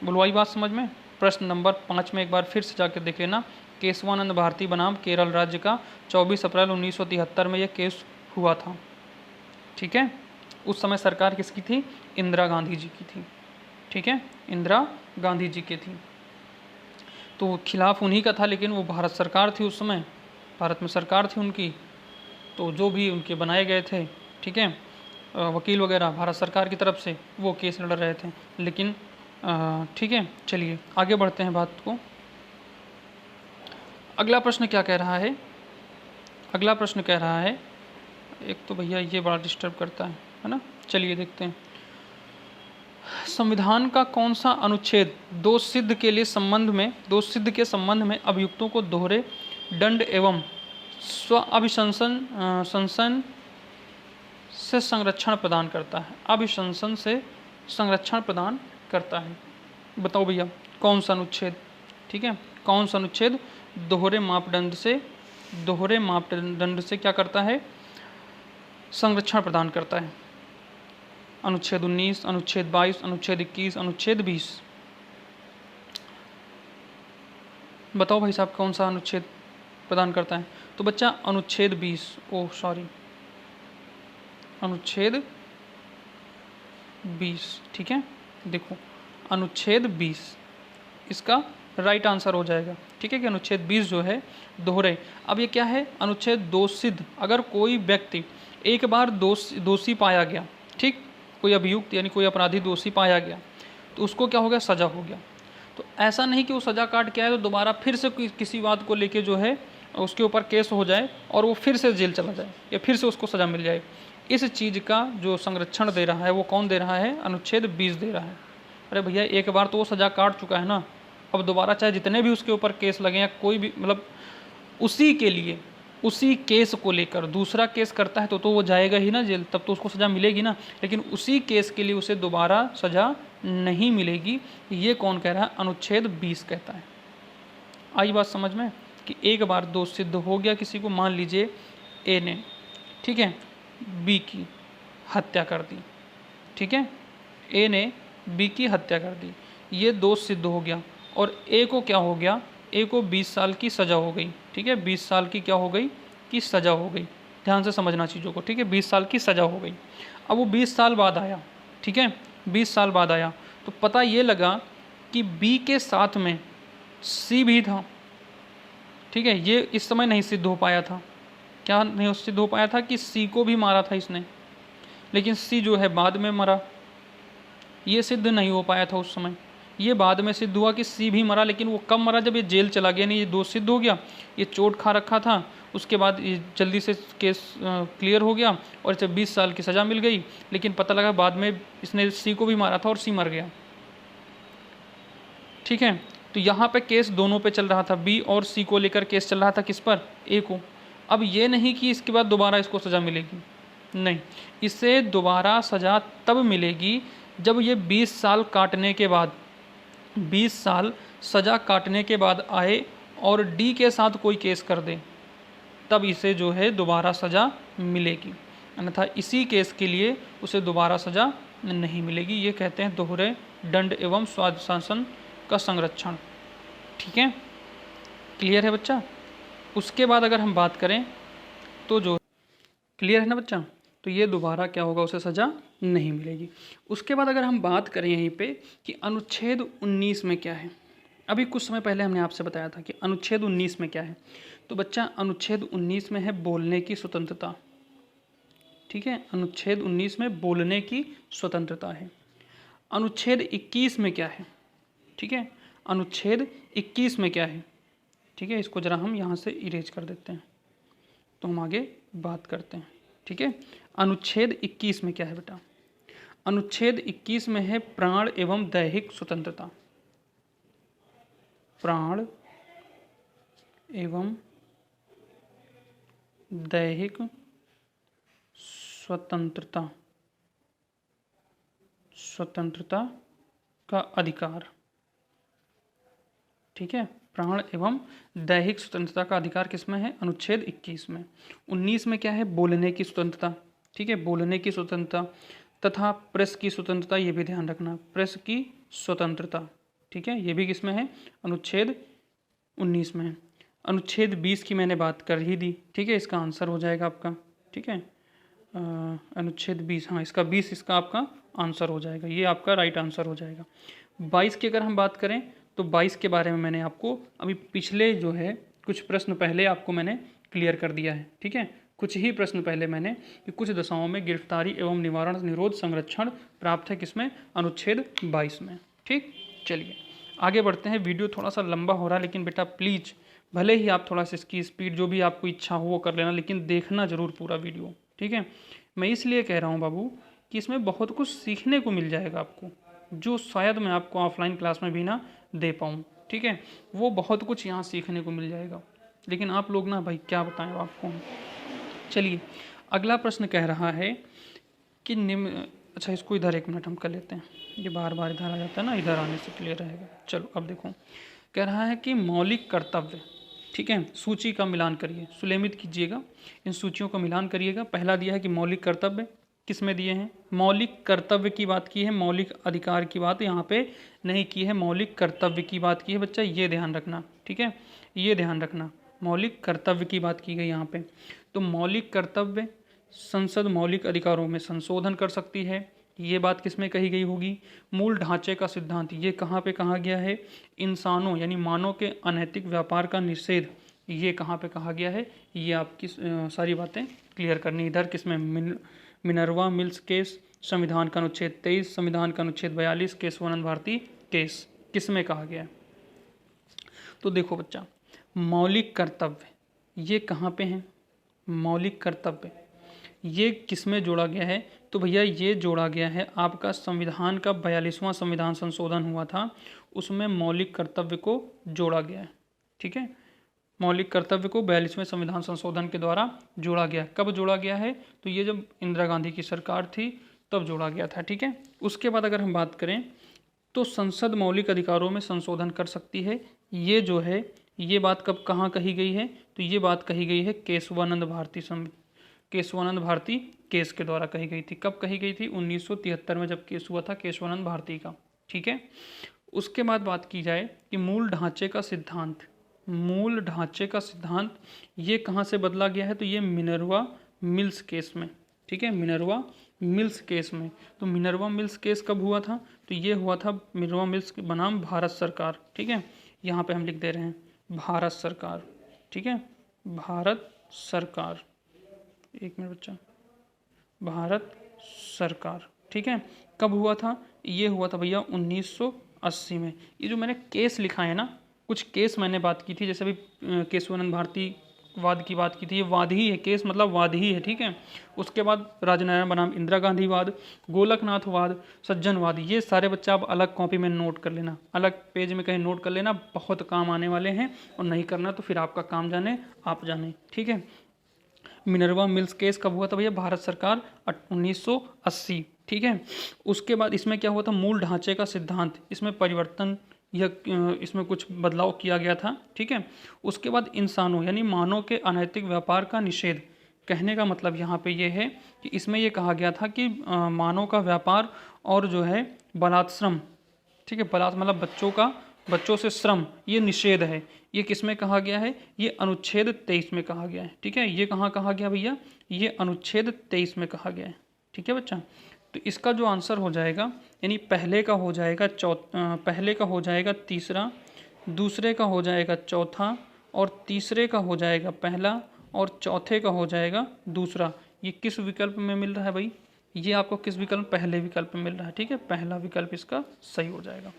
बुलवाई बात समझ में? प्रश्न नंबर 5 में एक बार फिर से जाकर देख लेना। केशवानंद भारती बनाम केरल राज्य का 24 अप्रैल 1973 में यह केस हुआ था। ठीक है, उस समय सरकार किसकी थी? इंदिरा गांधी जी की थी। ठीक है, इंदिरा गांधी जी की थी। तो खिलाफ उन्हीं का था, लेकिन वो भारत सरकार थी उस समय, भारत में सरकार थी उनकी, तो जो भी उनके बनाए गए थे, ठीक है, वकील वगैरह भारत सरकार की तरफ से वो केस लड़ रहे थे। लेकिन ठीक है, चलिए आगे बढ़ते हैं बात को। अगला प्रश्न क्या कह रहा है? अगला प्रश्न कह रहा है, एक तो भैया ये बड़ा डिस्टर्ब करता है ना, चलिए देखते हैं। संविधान का कौन सा अनुच्छेद दोष सिद्ध के संबंध में अभियुक्तों को दोहरे दंड एवं स्व अभिशंसन से संरक्षण प्रदान करता है? अभिशंसन से संरक्षण प्रदान करता है, बताओ भैया कौन सा अनुच्छेद? ठीक है, कौन सा अनुच्छेद दोहरे मापदंड से क्या करता है? संरक्षण प्रदान करता है। अनुच्छेद 19, अनुच्छेद 22, अनुच्छेद 21, अनुच्छेद 20। बताओ भाई साहब कौन सा अनुच्छेद प्रदान करता है? तो बच्चा अनुच्छेद 20, अनुच्छेद 20। ठीक है, देखो अनुच्छेद 20 इसका राइट आंसर हो जाएगा। ठीक है कि अनुच्छेद 20 जो है दोहरे। अब ये क्या है? अनुच्छेद दोष सिद्ध। अगर कोई व्यक्ति एक बार दोषी पाया गया, ठीक, कोई अभियुक्त यानी कोई अपराधी दोषी पाया गया, तो उसको क्या हो गया? सजा हो गया। तो ऐसा नहीं कि वो सजा काट के आए तो दोबारा फिर से किसी बात को लेके जो है उसके ऊपर केस हो जाए और वो फिर से जेल चला जाए या फिर से उसको सजा मिल जाए। इस चीज़ का जो संरक्षण दे रहा है वो कौन दे रहा है? अनुच्छेद 20 दे रहा है। अरे भैया एक बार तो वो सजा काट चुका है ना, अब दोबारा चाहे जितने भी उसके ऊपर केस लगे या कोई भी, मतलब उसी केस को लेकर दूसरा केस करता है तो वो जाएगा ही ना जेल, तब तो उसको सज़ा मिलेगी ना। लेकिन उसी केस के लिए उसे दोबारा सज़ा नहीं मिलेगी। ये कौन कह रहा है? अनुच्छेद 20 कहता है। आई बात समझ में कि एक बार दोष सिद्ध हो गया किसी को, मान लीजिए ए ने, ठीक है, बी की हत्या कर दी, ठीक है, ए ने बी की हत्या कर दी, ये दोष सिद्ध हो गया और ए को क्या हो गया? ए को 20 साल की सज़ा हो गई। ठीक है, 20 साल की क्या हो गई? की सज़ा हो गई। ध्यान से समझना चीज़ों को, ठीक है, 20 साल की सज़ा हो गई। अब वो 20 साल बाद आया, ठीक है, 20 साल बाद आया तो पता ये लगा कि बी के साथ में सी भी था। ठीक है, ये इस समय नहीं सिद्ध हो पाया था। क्या नहीं सिद्ध हो पाया था? कि सी को भी मारा था इसने, लेकिन सी जो है बाद में मरा। ये सिद्ध नहीं हो पाया था उस समय। ये बाद में सिद्ध हुआ कि सी भी मरा, लेकिन वो कब मरा? जब ये जेल चला गया। नहीं, ये दोष सिद्ध हो गया, ये चोट खा रखा था, उसके बाद ये जल्दी से केस क्लियर हो गया और इसे 20 साल की सज़ा मिल गई। लेकिन पता लगा बाद में इसने सी को भी मारा था और सी मर गया। ठीक है, तो यहाँ पे केस दोनों पे चल रहा था, बी और सी को लेकर केस चल रहा था। किस पर? ए को। अब ये नहीं कि इसके बाद दोबारा इसको सज़ा मिलेगी, नहीं, इसे दोबारा सज़ा तब मिलेगी जब ये 20 साल काटने के बाद, 20 साल सज़ा काटने के बाद आए और डी के साथ कोई केस कर दे, तब इसे जो है दोबारा सज़ा मिलेगी। अन्यथा इसी केस के लिए उसे दोबारा सज़ा नहीं मिलेगी। ये कहते हैं दोहरे दंड एवं स्वाधिशासन का संरक्षण। ठीक है, क्लियर है बच्चा? उसके बाद अगर हम बात करें तो जो क्लियर है ना बच्चा, तो ये दोबारा क्या होगा? उसे सज़ा नहीं मिलेगी। उसके बाद अगर हम बात करें यहीं पे कि अनुच्छेद 19 में क्या है, अभी कुछ समय पहले हमने आपसे बताया था कि अनुच्छेद 19 में क्या है। तो बच्चा अनुच्छेद 19 में है बोलने की स्वतंत्रता। ठीक है, अनुच्छेद 19 में बोलने की स्वतंत्रता है। अनुच्छेद 21 में क्या है? ठीक है, अनुच्छेद 21 में क्या है? ठीक है, इसको जरा हम यहाँ से इरेज कर देते हैं तो हम आगे बात करते हैं। ठीक है, अनुच्छेद 21 में क्या है बेटा? अनुच्छेद 21 में है प्राण एवं दैहिक स्वतंत्रता। प्राण एवं दैहिक स्वतंत्रता, स्वतंत्रता का अधिकार। ठीक है, प्राण एवं दैहिक स्वतंत्रता का अधिकार किसमें है? अनुच्छेद 21 में। 19 में क्या है? बोलने की स्वतंत्रता। ठीक है, बोलने की स्वतंत्रता तथा प्रेस की स्वतंत्रता, ये भी ध्यान रखना, प्रेस की स्वतंत्रता। ठीक है, ये भी किसमें है? अनुच्छेद 19 में है। अनुच्छेद 20 की मैंने बात कर ही दी। ठीक है, इसका आंसर हो जाएगा आपका। ठीक है, अनुच्छेद 20, हाँ इसका 20 इसका आपका आंसर हो जाएगा, ये आपका राइट आंसर हो जाएगा। 22 की अगर हम बात करें तो 22 के बारे में मैंने आपको अभी पिछले जो है कुछ प्रश्न पहले आपको मैंने क्लियर कर दिया है। ठीक है, कुछ ही प्रश्न पहले मैंने कि कुछ दशाओं में गिरफ्तारी एवं निवारण निरोध संरक्षण प्राप्त है किसमें, अनुच्छेद 22 में। ठीक, चलिए आगे बढ़ते हैं। वीडियो थोड़ा सा लंबा हो रहा है, लेकिन बेटा प्लीज़ भले ही आप थोड़ा सा इसकी स्पीड जो भी आपको इच्छा हो वो कर लेना, लेकिन देखना जरूर पूरा वीडियो। ठीक है, मैं इसलिए कह रहा हूँ बाबू कि इसमें बहुत कुछ सीखने को मिल जाएगा आपको, जो शायद मैं आपको ऑफलाइन क्लास में भी ना दे पाऊँ। ठीक है, वो बहुत कुछ यहाँ सीखने को मिल जाएगा, लेकिन आप लोग ना भाई क्या बताएं आपको। चलिए अगला प्रश्न कह रहा है कि निम्न, अच्छा इसको इधर 1 मिनट हम कर लेते हैं, ये बार बार इधर आ जाता है ना, इधर आने से क्लियर रहेगा। चलो अब देखो, कह रहा है कि मौलिक कर्तव्य, ठीक है, सूची का मिलान करिए, सुलेमित कीजिएगा, इन सूचियों का मिलान करिएगा। पहला दिया है कि मौलिक कर्तव्य, किस में दिए हैं, मौलिक कर्तव्य की बात की है, मौलिक अधिकार की बात यहाँ पे नहीं की है, मौलिक कर्तव्य की बात की है बच्चा, ये ध्यान रखना। ठीक है, ये ध्यान रखना, मौलिक कर्तव्य की बात की गई यहाँ पे। तो मौलिक कर्तव्य, संसद मौलिक अधिकारों में संशोधन कर सकती है, ये बात किस में कही गई होगी, मूल ढांचे का सिद्धांत, ये कहाँ पे कहा गया है, इंसानों यानी मानव के अनैतिक व्यापार का निषेध, ये कहाँ पे कहा गया है, ये आपकी सारी बातें क्लियर करनी। इधर किसमें, मिनर्वा मिल्स केस, संविधान का अनुच्छेद 23, संविधान का अनुच्छेद 42, केशवानंद भारती केस, किस में कहा गया है। तो देखो बच्चा, मौलिक कर्तव्य ये कहाँ पे हैं, मौलिक कर्तव्य ये किस में जोड़ा गया है, तो भैया ये जोड़ा गया है आपका संविधान का 42वां संविधान संशोधन हुआ था, उसमें मौलिक कर्तव्य को जोड़ा गया है। ठीक है, मौलिक कर्तव्य को 42वें संविधान संशोधन के द्वारा जोड़ा गया। कब जोड़ा गया है, तो ये जब इंदिरा गांधी की सरकार थी तब जोड़ा गया था। ठीक है, उसके बाद अगर हम बात करें तो संसद मौलिक अधिकारों में संशोधन कर सकती है, ये जो है ये बात कब कहाँ कही गई है, तो ये बात कही गई है केशवानंद भारती केस के द्वारा कही गई थी। कब कही गई थी, 1973 में जब केस हुआ था केशवानंद भारती का। ठीक है, उसके बाद बात की जाए कि मूल ढांचे का सिद्धांत, मूल ढांचे का सिद्धांत ये कहाँ से बदला गया है, तो ये मिनर्वा मिल्स केस में। ठीक है, मिनर्वा मिल्स केस में। तो मिनर्वा मिल्स केस कब हुआ था, तो ये हुआ था मिनर्वा मिल्स बनाम भारत सरकार। ठीक है, यहाँ पे हम लिख दे रहे हैं भारत सरकार। ठीक है, भारत सरकार, 1 मिनट बच्चा, भारत सरकार। ठीक है, कब हुआ था, ये हुआ था भैया 1980 में। ये जो मैंने केस लिखा है ना, कुछ केस मैंने बात की थी, जैसे अभी केशवानंद भारती वाद की बात की थी, ये वाद ही है, केस मतलब वाद ही है। ठीक है, उसके बाद राजनारायण बनाम इंदिरा गांधी वाद, गोलकनाथ वाद, सज्जनवाद, ये सारे बच्चा आप अलग कॉपी में नोट कर लेना, अलग पेज में कहीं नोट कर लेना, बहुत काम आने वाले हैं, और नहीं करना तो फिर आपका काम जाने आप जाने। ठीक है, मिनर्वा मिल्स केस कब हुआ था भैया, भारत सरकार 1980। ठीक है, उसके बाद इसमें क्या हुआ था, मूल ढांचे का सिद्धांत, इसमें परिवर्तन या इसमें कुछ बदलाव किया गया था। ठीक है, उसके बाद इंसानों यानी मानव के अनैतिक व्यापार का निषेध, कहने का मतलब यहाँ पे ये है कि इसमें ये कहा गया था कि मानव का व्यापार और जो है बलात्श्रम, ठीक है, बलात् मतलब बच्चों से श्रम, ये निषेध है। ये किस में कहा गया है, ये अनुच्छेद 23 में कहा गया है। ठीक है, ये कहाँ कहा गया भैया, ये अनुच्छेद 23 में कहा गया है। ठीक है बच्चा, तो इसका जो आंसर हो जाएगा, यानी पहले का हो जाएगा तीसरा, दूसरे का हो जाएगा चौथा, और तीसरे का हो जाएगा पहला, और चौथे का हो जाएगा दूसरा। ये किस विकल्प में मिल रहा है भाई, ये आपको किस विकल्प, पहले विकल्प में मिल रहा है। ठीक है, पहला विकल्प इसका सही हो जाएगा।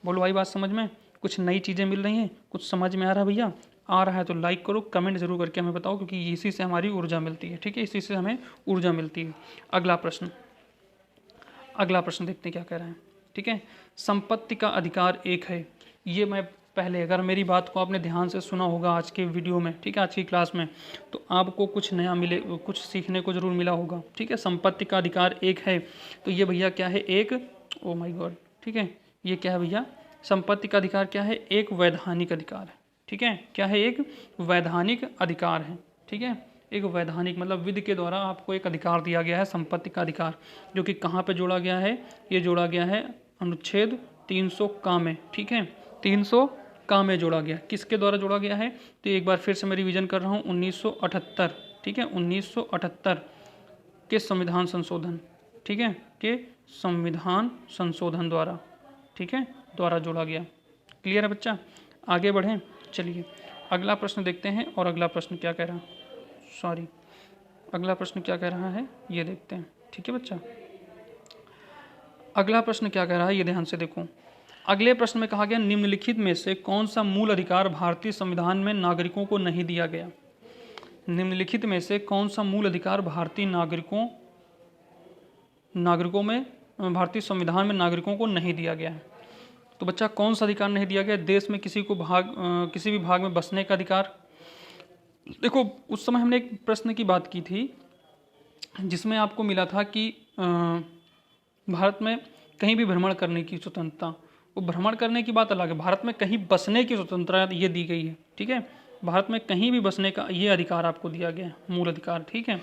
बोलो भाई बात समझ में, कुछ नई चीज़ें मिल रही हैं, कुछ समझ में आ रहा है भैया, आ रहा है तो लाइक करो, कमेंट जरूर करके हमें बताओ, क्योंकि इसी से हमारी ऊर्जा मिलती है। ठीक है, इसी से हमें ऊर्जा मिलती है। अगला प्रश्न देखते हैं क्या कह रहे हैं। ठीक है, संपत्ति का अधिकार एक है, ये मैं पहले, अगर मेरी बात को आपने ध्यान से सुना होगा आज के वीडियो में, ठीक है, आज की क्लास में, तो आपको कुछ नया मिले, कुछ सीखने को जरूर मिला होगा। ठीक है, संपत्ति का अधिकार एक है, तो ये भैया क्या है, एक, ओ माय गॉड, ठीक है, ये क्या है भैया, संपत्ति का अधिकार क्या है, एक वैधानिक अधिकार है। ठीक है, क्या है, एक वैधानिक अधिकार है। ठीक है, एक वैधानिक मतलब विधि के द्वारा आपको एक अधिकार दिया गया है, संपत्ति का अधिकार, जो कि कहाँ पे जोड़ा गया है, ये जोड़ा गया है अनुच्छेद 300 का में। ठीक है, 300 का में जोड़ा गया, किसके द्वारा जोड़ा गया है, तो एक बार फिर से मैं रिवीजन कर रहा हूँ, 1978। ठीक है, 1978 के संविधान संशोधन, ठीक है, के संविधान संशोधन द्वारा, ठीक है, द्वारा जोड़ा गया। क्लियर है बच्चा, आगे बढ़ें। चलिए अगला प्रश्न देखते हैं, और अगला प्रश्न क्या कह रहा है, सॉरी, अगला प्रश्न क्या कह रहा है ये देखते हैं। ठीक है बच्चा, अगला प्रश्न क्या कह रहा है ये ध्यान से देखो। अगले प्रश्न में कहा गया निम्नलिखित में से कौन सा मूल अधिकार भारतीय संविधान में नागरिकों को नहीं दिया गया। निम्नलिखित में से कौन सा मूल अधिकार भारतीय भारतीय संविधान में नागरिकों को नहीं दिया गया है। तो बच्चा कौन सा अधिकार नहीं दिया गया। देश में किसी भी भाग में बसने का अधिकार। देखो उस समय हमने एक प्रश्न की बात की थी जिसमें आपको मिला था कि भारत में कहीं भी भ्रमण करने की स्वतंत्रता, वो भ्रमण करने की बात अलग है, भारत में कहीं बसने की स्वतंत्रता ये दी गई है। ठीक है, भारत में कहीं भी बसने का ये अधिकार आपको दिया गया है, मूल अधिकार। ठीक है,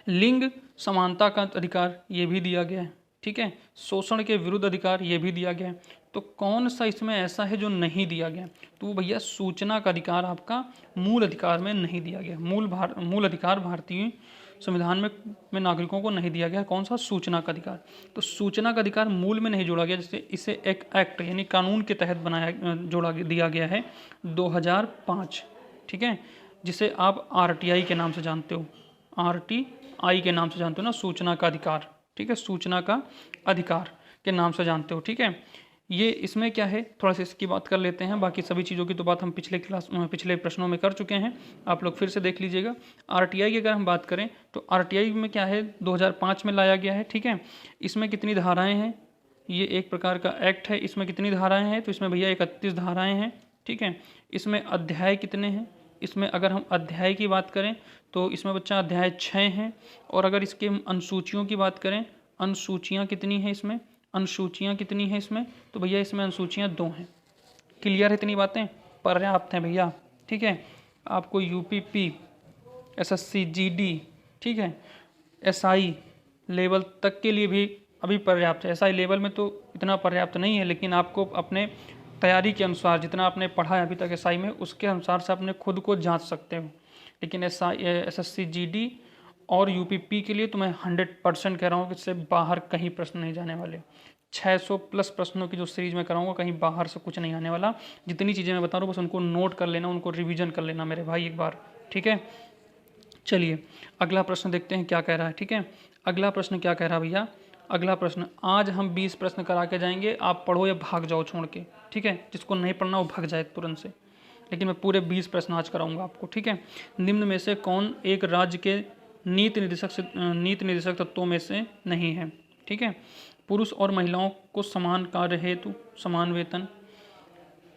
लिंग समानता का अधिकार ये भी दिया गया है। ठीक है, शोषण के विरुद्ध अधिकार ये भी दिया गया है। तो कौन सा इसमें ऐसा है जो नहीं दिया गया। तो भैया सूचना का अधिकार आपका मूल अधिकार में नहीं दिया गया। मूल अधिकार भारतीय संविधान में नागरिकों को नहीं दिया गया। कौन सा, सूचना का अधिकार। तो सूचना का अधिकार मूल में नहीं जोड़ा गया, जैसे इसे एक एक्ट यानी कानून के तहत दिया गया है 2005। ठीक है, जिसे आप आरटीआई के नाम से जानते हो, आरटीआई के नाम से जानते हो ना, सूचना का अधिकार। ठीक है, सूचना का अधिकार के नाम से जानते हो। ठीक है, ये इसमें क्या है थोड़ा सा इसकी बात कर लेते हैं। बाकी सभी चीज़ों की तो बात हम पिछले प्रश्नों में कर चुके हैं, आप लोग फिर से देख लीजिएगा। आरटीआई की अगर हम बात करें तो आरटीआई में क्या है 2005 में लाया गया है। ठीक है, इसमें कितनी धाराएं हैं, ये एक प्रकार का एक्ट है। इसमें कितनी धाराएं हैं, तो इसमें भैया 31 धाराएं हैं। ठीक है, इसमें अध्याय कितने हैं, इसमें अगर हम अध्याय की बात करें तो इसमें बच्चा अध्याय 6 हैं। और अगर इसके अनुसूचियों की बात करें, अनुसूचियाँ कितनी हैं इसमें, अनुसूचियाँ कितनी हैं इसमें, तो भैया इसमें अनुसूचियाँ 2 हैं। क्लियर है, इतनी बातें पर्याप्त हैं भैया। ठीक है, आपको यूपीपी, एसएससी, जीडी, ठीक है, एसआई लेवल तक के लिए भी अभी पर्याप्त है। एसआई लेवल में तो इतना पर्याप्त नहीं है, लेकिन आपको अपने तैयारी के अनुसार जितना आपने पढ़ा है अभी तक एसआई में, उसके अनुसार से अपने खुद को जांच सकते हो। लेकिन एसएससी, जीडी और यूपीपी के लिए तो मैं 100% कह रहा हूँ कि इससे बाहर कहीं प्रश्न नहीं जाने वाले। 600 प्लस प्रश्नों की जो सीरीज में कराऊंगा, कहीं बाहर से कुछ नहीं आने वाला। जितनी चीज़ें मैं बता रहा हूँ बस उनको नोट कर लेना, उनको रिवीजन कर लेना मेरे भाई एक बार। ठीक है, चलिए अगला प्रश्न देखते हैं क्या कह रहा है। ठीक है, अगला प्रश्न क्या कह रहा है भैया। अगला प्रश्न, आज हम 20 प्रश्न करा के जाएंगे, आप पढ़ो या भाग जाओ छोड़ के। ठीक है, जिसको नहीं पढ़ना वो भाग जाए तुरंत से, लेकिन मैं पूरे 20 प्रश्न आज कराऊंगा आपको। ठीक है, निम्न में से कौन एक राज्य के नीति निर्देशक तत्वों में से नहीं है। ठीक है, पुरुष और महिलाओं को समान कार्य हेतु समान वेतन,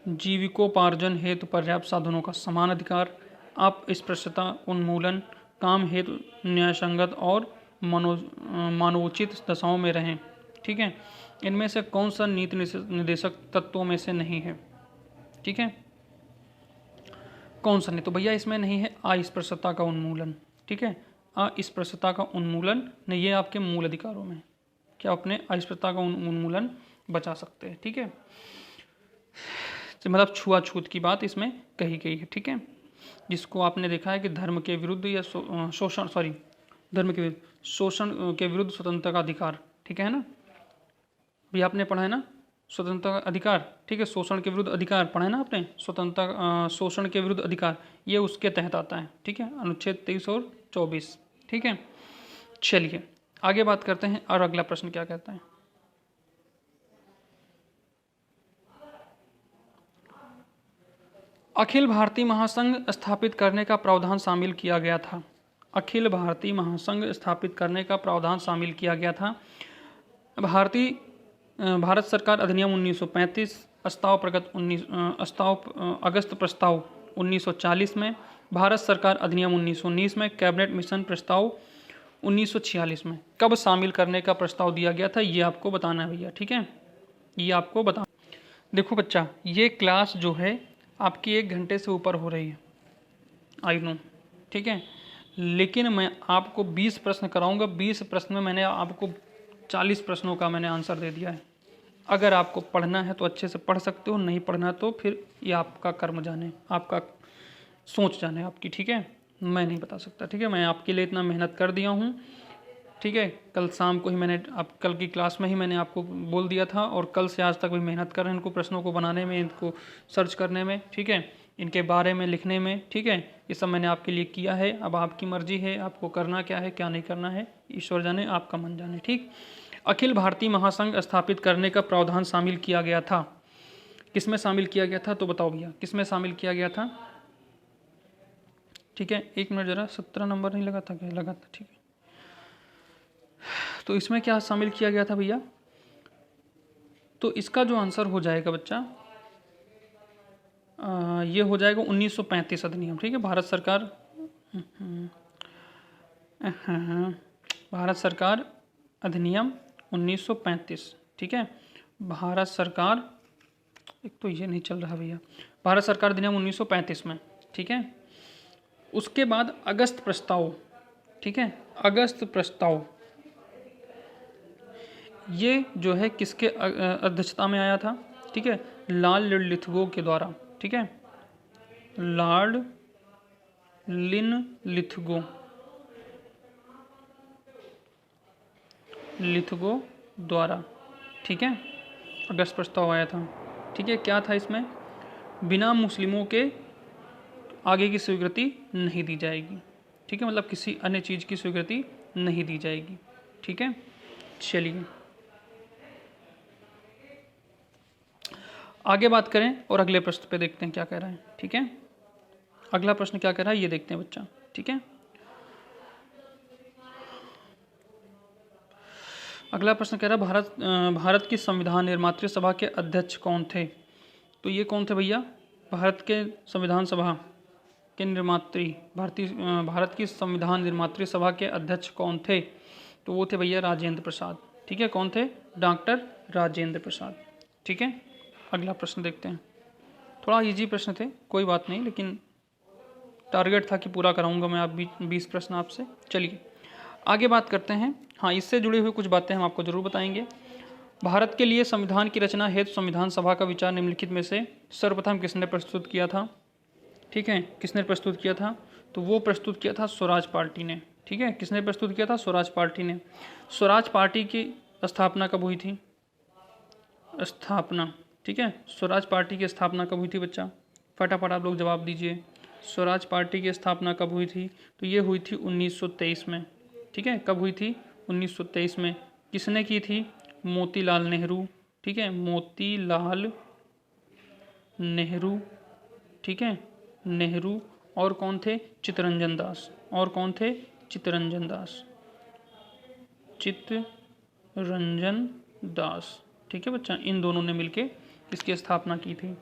जीविकोपार्जन हेतु पर्याप्त साधनों का समान अधिकार, अस्पृश्यता उन्मूलन, काम हेतु न्यायसंगत और मानवोचित दशाओं में रहें। ठीक है, इनमें से कौन सा नीति निर्देशक तत्वों में से नहीं है। ठीक है, कौन सा नहीं, तो भैया इसमें नहीं है अस्पृश्यता का उन्मूलन। ठीक है, अस्पृश्यता का उन्मूलन नहीं, ये आपके मूल अधिकारों में क्या अपने अस्पृश्यता का उन्मूलन बचा सकते हैं। ठीक है, मतलब छुआछूत की बात इसमें कही गई है। ठीक है, जिसको आपने देखा है कि धर्म के विरुद्ध या शोषण के विरुद्ध स्वतंत्रता का अधिकार। ठीक है ना, भी आपने पढ़ा है ना स्वतंत्रता का अधिकार। ठीक है, शोषण के विरुद्ध अधिकार पढ़ा है ना आपने, स्वतंत्रता शोषण के विरुद्ध अधिकार, ये उसके तहत आता है। ठीक है, अनुच्छेद 23 और 24। ठीक है, चलिए आगे बात करते हैं और अगला प्रश्न क्या कहता है। अखिल भारतीय महासंघ स्थापित करने का प्रावधान शामिल किया गया था। अखिल भारतीय महासंघ स्थापित करने का प्रावधान शामिल किया गया था। भारत सरकार अधिनियम 1935, अगस्त प्रस्ताव 1940 में, भारत सरकार अधिनियम 1919 में, कैबिनेट मिशन प्रस्ताव 1946 में। कब शामिल करने का प्रस्ताव दिया गया था ये आपको बताना है भैया। ठीक है, ये आपको बताना। देखो बच्चा, ये क्लास जो है आपकी 1 घंटे से ऊपर हो रही है, आई नो। ठीक है, लेकिन मैं आपको 20 प्रश्न कराऊंगा। 20 प्रश्न में मैंने आपको 40 प्रश्नों का मैंने आंसर दे दिया है। अगर आपको पढ़ना है तो अच्छे से पढ़ सकते हो, नहीं पढ़ना तो फिर ये आपका कर्म जाने, आपका सोच जाने आपकी। ठीक है, मैं नहीं बता सकता। ठीक है, मैं आपके लिए इतना मेहनत कर दिया हूँ। ठीक है, कल शाम को ही कल की क्लास में ही मैंने आपको बोल दिया था, और कल से आज तक भी मेहनत कर रहे हैं इनको प्रश्नों को बनाने में, इनको सर्च करने में। ठीक है, इनके बारे में लिखने में, ठीक है। ये सब मैंने आपके लिए किया है। अब आपकी मर्जी है, आपको करना क्या है क्या नहीं करना है, ईश्वर जाने, आपका मन जाने, ठीक। अखिल भारतीय महासंघ स्थापित करने का प्रावधान शामिल किया गया था। किसमें शामिल किया गया था तो बताओ भैया, किसमें शामिल किया गया था? ठीक है, एक मिनट जरा, 17 नंबर नहीं लगा था क्या? लगा था, ठीक है। तो इसमें क्या शामिल किया गया था भैया? तो इसका जो आंसर हो जाएगा बच्चा, ये हो जाएगा 1935 अधिनियम, ठीक है। भारत सरकार, भारत सरकार अधिनियम 1935, ठीक है। भारत सरकार, एक तो ये नहीं चल रहा भैया, भारत सरकार अधिनियम 1935 में, ठीक है। उसके बाद अगस्त प्रस्ताव, ठीक है, अगस्त प्रस्ताव, ये जो है किसके अध्यक्षता में आया था? ठीक है, लॉर्ड लिथगो के द्वारा, ठीक है, लॉर्ड लिथगो द्वारा, ठीक है, अगस्त प्रस्ताव आया था, ठीक है। क्या था इसमें? बिना मुस्लिमों के आगे की स्वीकृति नहीं दी जाएगी, ठीक है, मतलब किसी अन्य चीज़ की स्वीकृति नहीं दी जाएगी, ठीक है। चलिए आगे बात करें और अगले प्रश्न पे देखते हैं क्या कह रहा है, ठीक है। अगला प्रश्न क्या कह रहा है ये देखते हैं बच्चा, ठीक है। अगला प्रश्न कह रहा है भारत की संविधान निर्मात्री सभा के अध्यक्ष कौन थे? तो ये कौन थे भैया? भारत के संविधान सभा के निर्मात्री, भारत की संविधान निर्मात्री सभा के अध्यक्ष कौन थे? तो वो थे भैया राजेंद्र प्रसाद, ठीक है। कौन थे? डॉक्टर राजेंद्र प्रसाद, ठीक है। अगला प्रश्न देखते हैं, थोड़ा इजी प्रश्न थे, कोई बात नहीं, लेकिन टारगेट था कि पूरा कराऊंगा मैं आप 20 प्रश्न आपसे। चलिए आगे बात करते हैं। हाँ, इससे जुड़ी हुई कुछ बातें हम आपको जरूर बताएंगे। भारत के लिए संविधान की रचना हेतु संविधान सभा का विचार निम्नलिखित में से सर्वप्रथम किसने प्रस्तुत किया था? ठीक है, किसने प्रस्तुत किया था? तो वो प्रस्तुत किया था स्वराज पार्टी ने, ठीक है। किसने प्रस्तुत किया था? स्वराज पार्टी ने। स्वराज पार्टी की स्थापना कब हुई थी? स्थापना, ठीक है, स्वराज पार्टी की स्थापना कब हुई थी बच्चा? फटाफट आप लोग जवाब दीजिए। स्वराज पार्टी की स्थापना कब हुई थी? तो ये हुई थी 1923 में, ठीक है। कब हुई थी? 1923 में। किसने की थी? मोतीलाल नेहरू, ठीक है, मोतीलाल नेहरू, ठीक है, नेहरू। और कौन थे? चित्तरंजन दास। और कौन थे? चित्तरंजन दास, चित्तरंजन दास, ठीक है बच्चा। इन दोनों ने मिलके इसकी स्थापना की थी,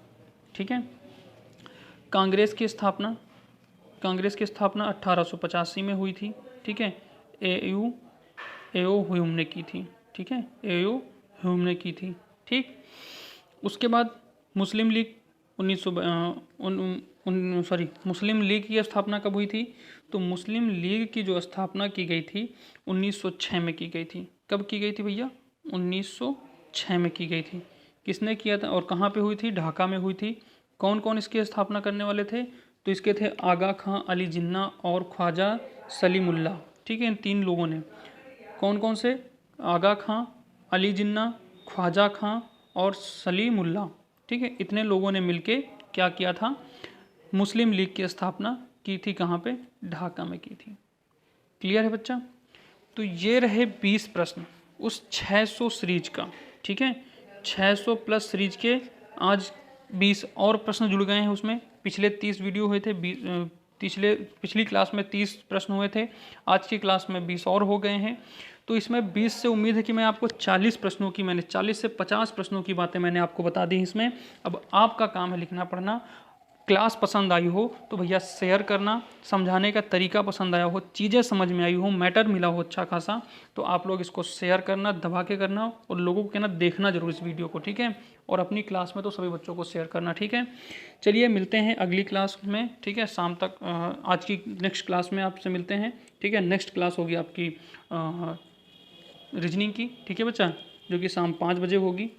ठीक है। कांग्रेस की स्थापना 1885 में हुई थी, ठीक है। एओ ह्यूम ने की थी, ठीक है, एओ ह्यूम ने की थी, ठीक। उसके बाद मुस्लिम लीग मुस्लिम लीग की स्थापना कब हुई थी? तो मुस्लिम लीग की जो स्थापना की गई थी 1906 में की गई थी। कब की गई थी भैया? 1906 में की गई थी। किसने किया था और कहाँ पे हुई थी? ढाका में हुई थी। कौन कौन इसकी स्थापना करने वाले थे? तो इसके थे आगा खां, अली जिन्ना और ख्वाजा सलीमुल्लाह, ठीक है। इन 3 लोगों ने। कौन कौन से? आगा खां, अली जिन्ना, ख्वाजा खां और सलीमुल्लाह, ठीक है। इतने लोगों ने मिलके क्या किया था? मुस्लिम लीग की स्थापना की थी। कहाँ पे? ढाका में की थी। क्लियर है बच्चा? तो ये रहे 20 प्रश्न उस 600 सीरीज का, ठीक है। 600 प्लस सीरीज के आज 20 और प्रश्न जुड़ गए हैं उसमें। पिछले 30 वीडियो हुए थे, पिछली क्लास में 30 प्रश्न हुए थे, आज की क्लास में 20 और हो गए हैं। तो इसमें 20 से उम्मीद है कि मैं आपको 40 प्रश्नों की, मैंने 40 से 50 प्रश्नों की बातें मैंने आपको बता दी इसमें। अब आपका काम है लिखना पढ़ना। क्लास पसंद आई हो तो भैया शेयर करना, समझाने का तरीका पसंद आया हो, चीज़ें समझ में आई हो, मैटर मिला हो अच्छा खासा, तो आप लोग इसको शेयर करना, दबा के करना और लोगों को कहना देखना जरूर इस वीडियो को, ठीक है। और अपनी क्लास में तो सभी बच्चों को शेयर करना, ठीक है। चलिए मिलते हैं अगली क्लास में, ठीक है। शाम तक आज की नेक्स्ट क्लास में आपसे मिलते हैं, ठीक है। नेक्स्ट क्लास होगी आपकी रीजनिंग की, ठीक है बच्चा, जो कि शाम 5 बजे होगी।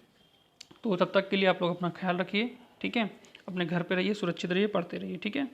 तो तब तक के लिए आप लोग अपना ख्याल रखिए, ठीक है। अपने घर पे रहिए, सुरक्षित रहिए, पढ़ते रहिए, ठीक है।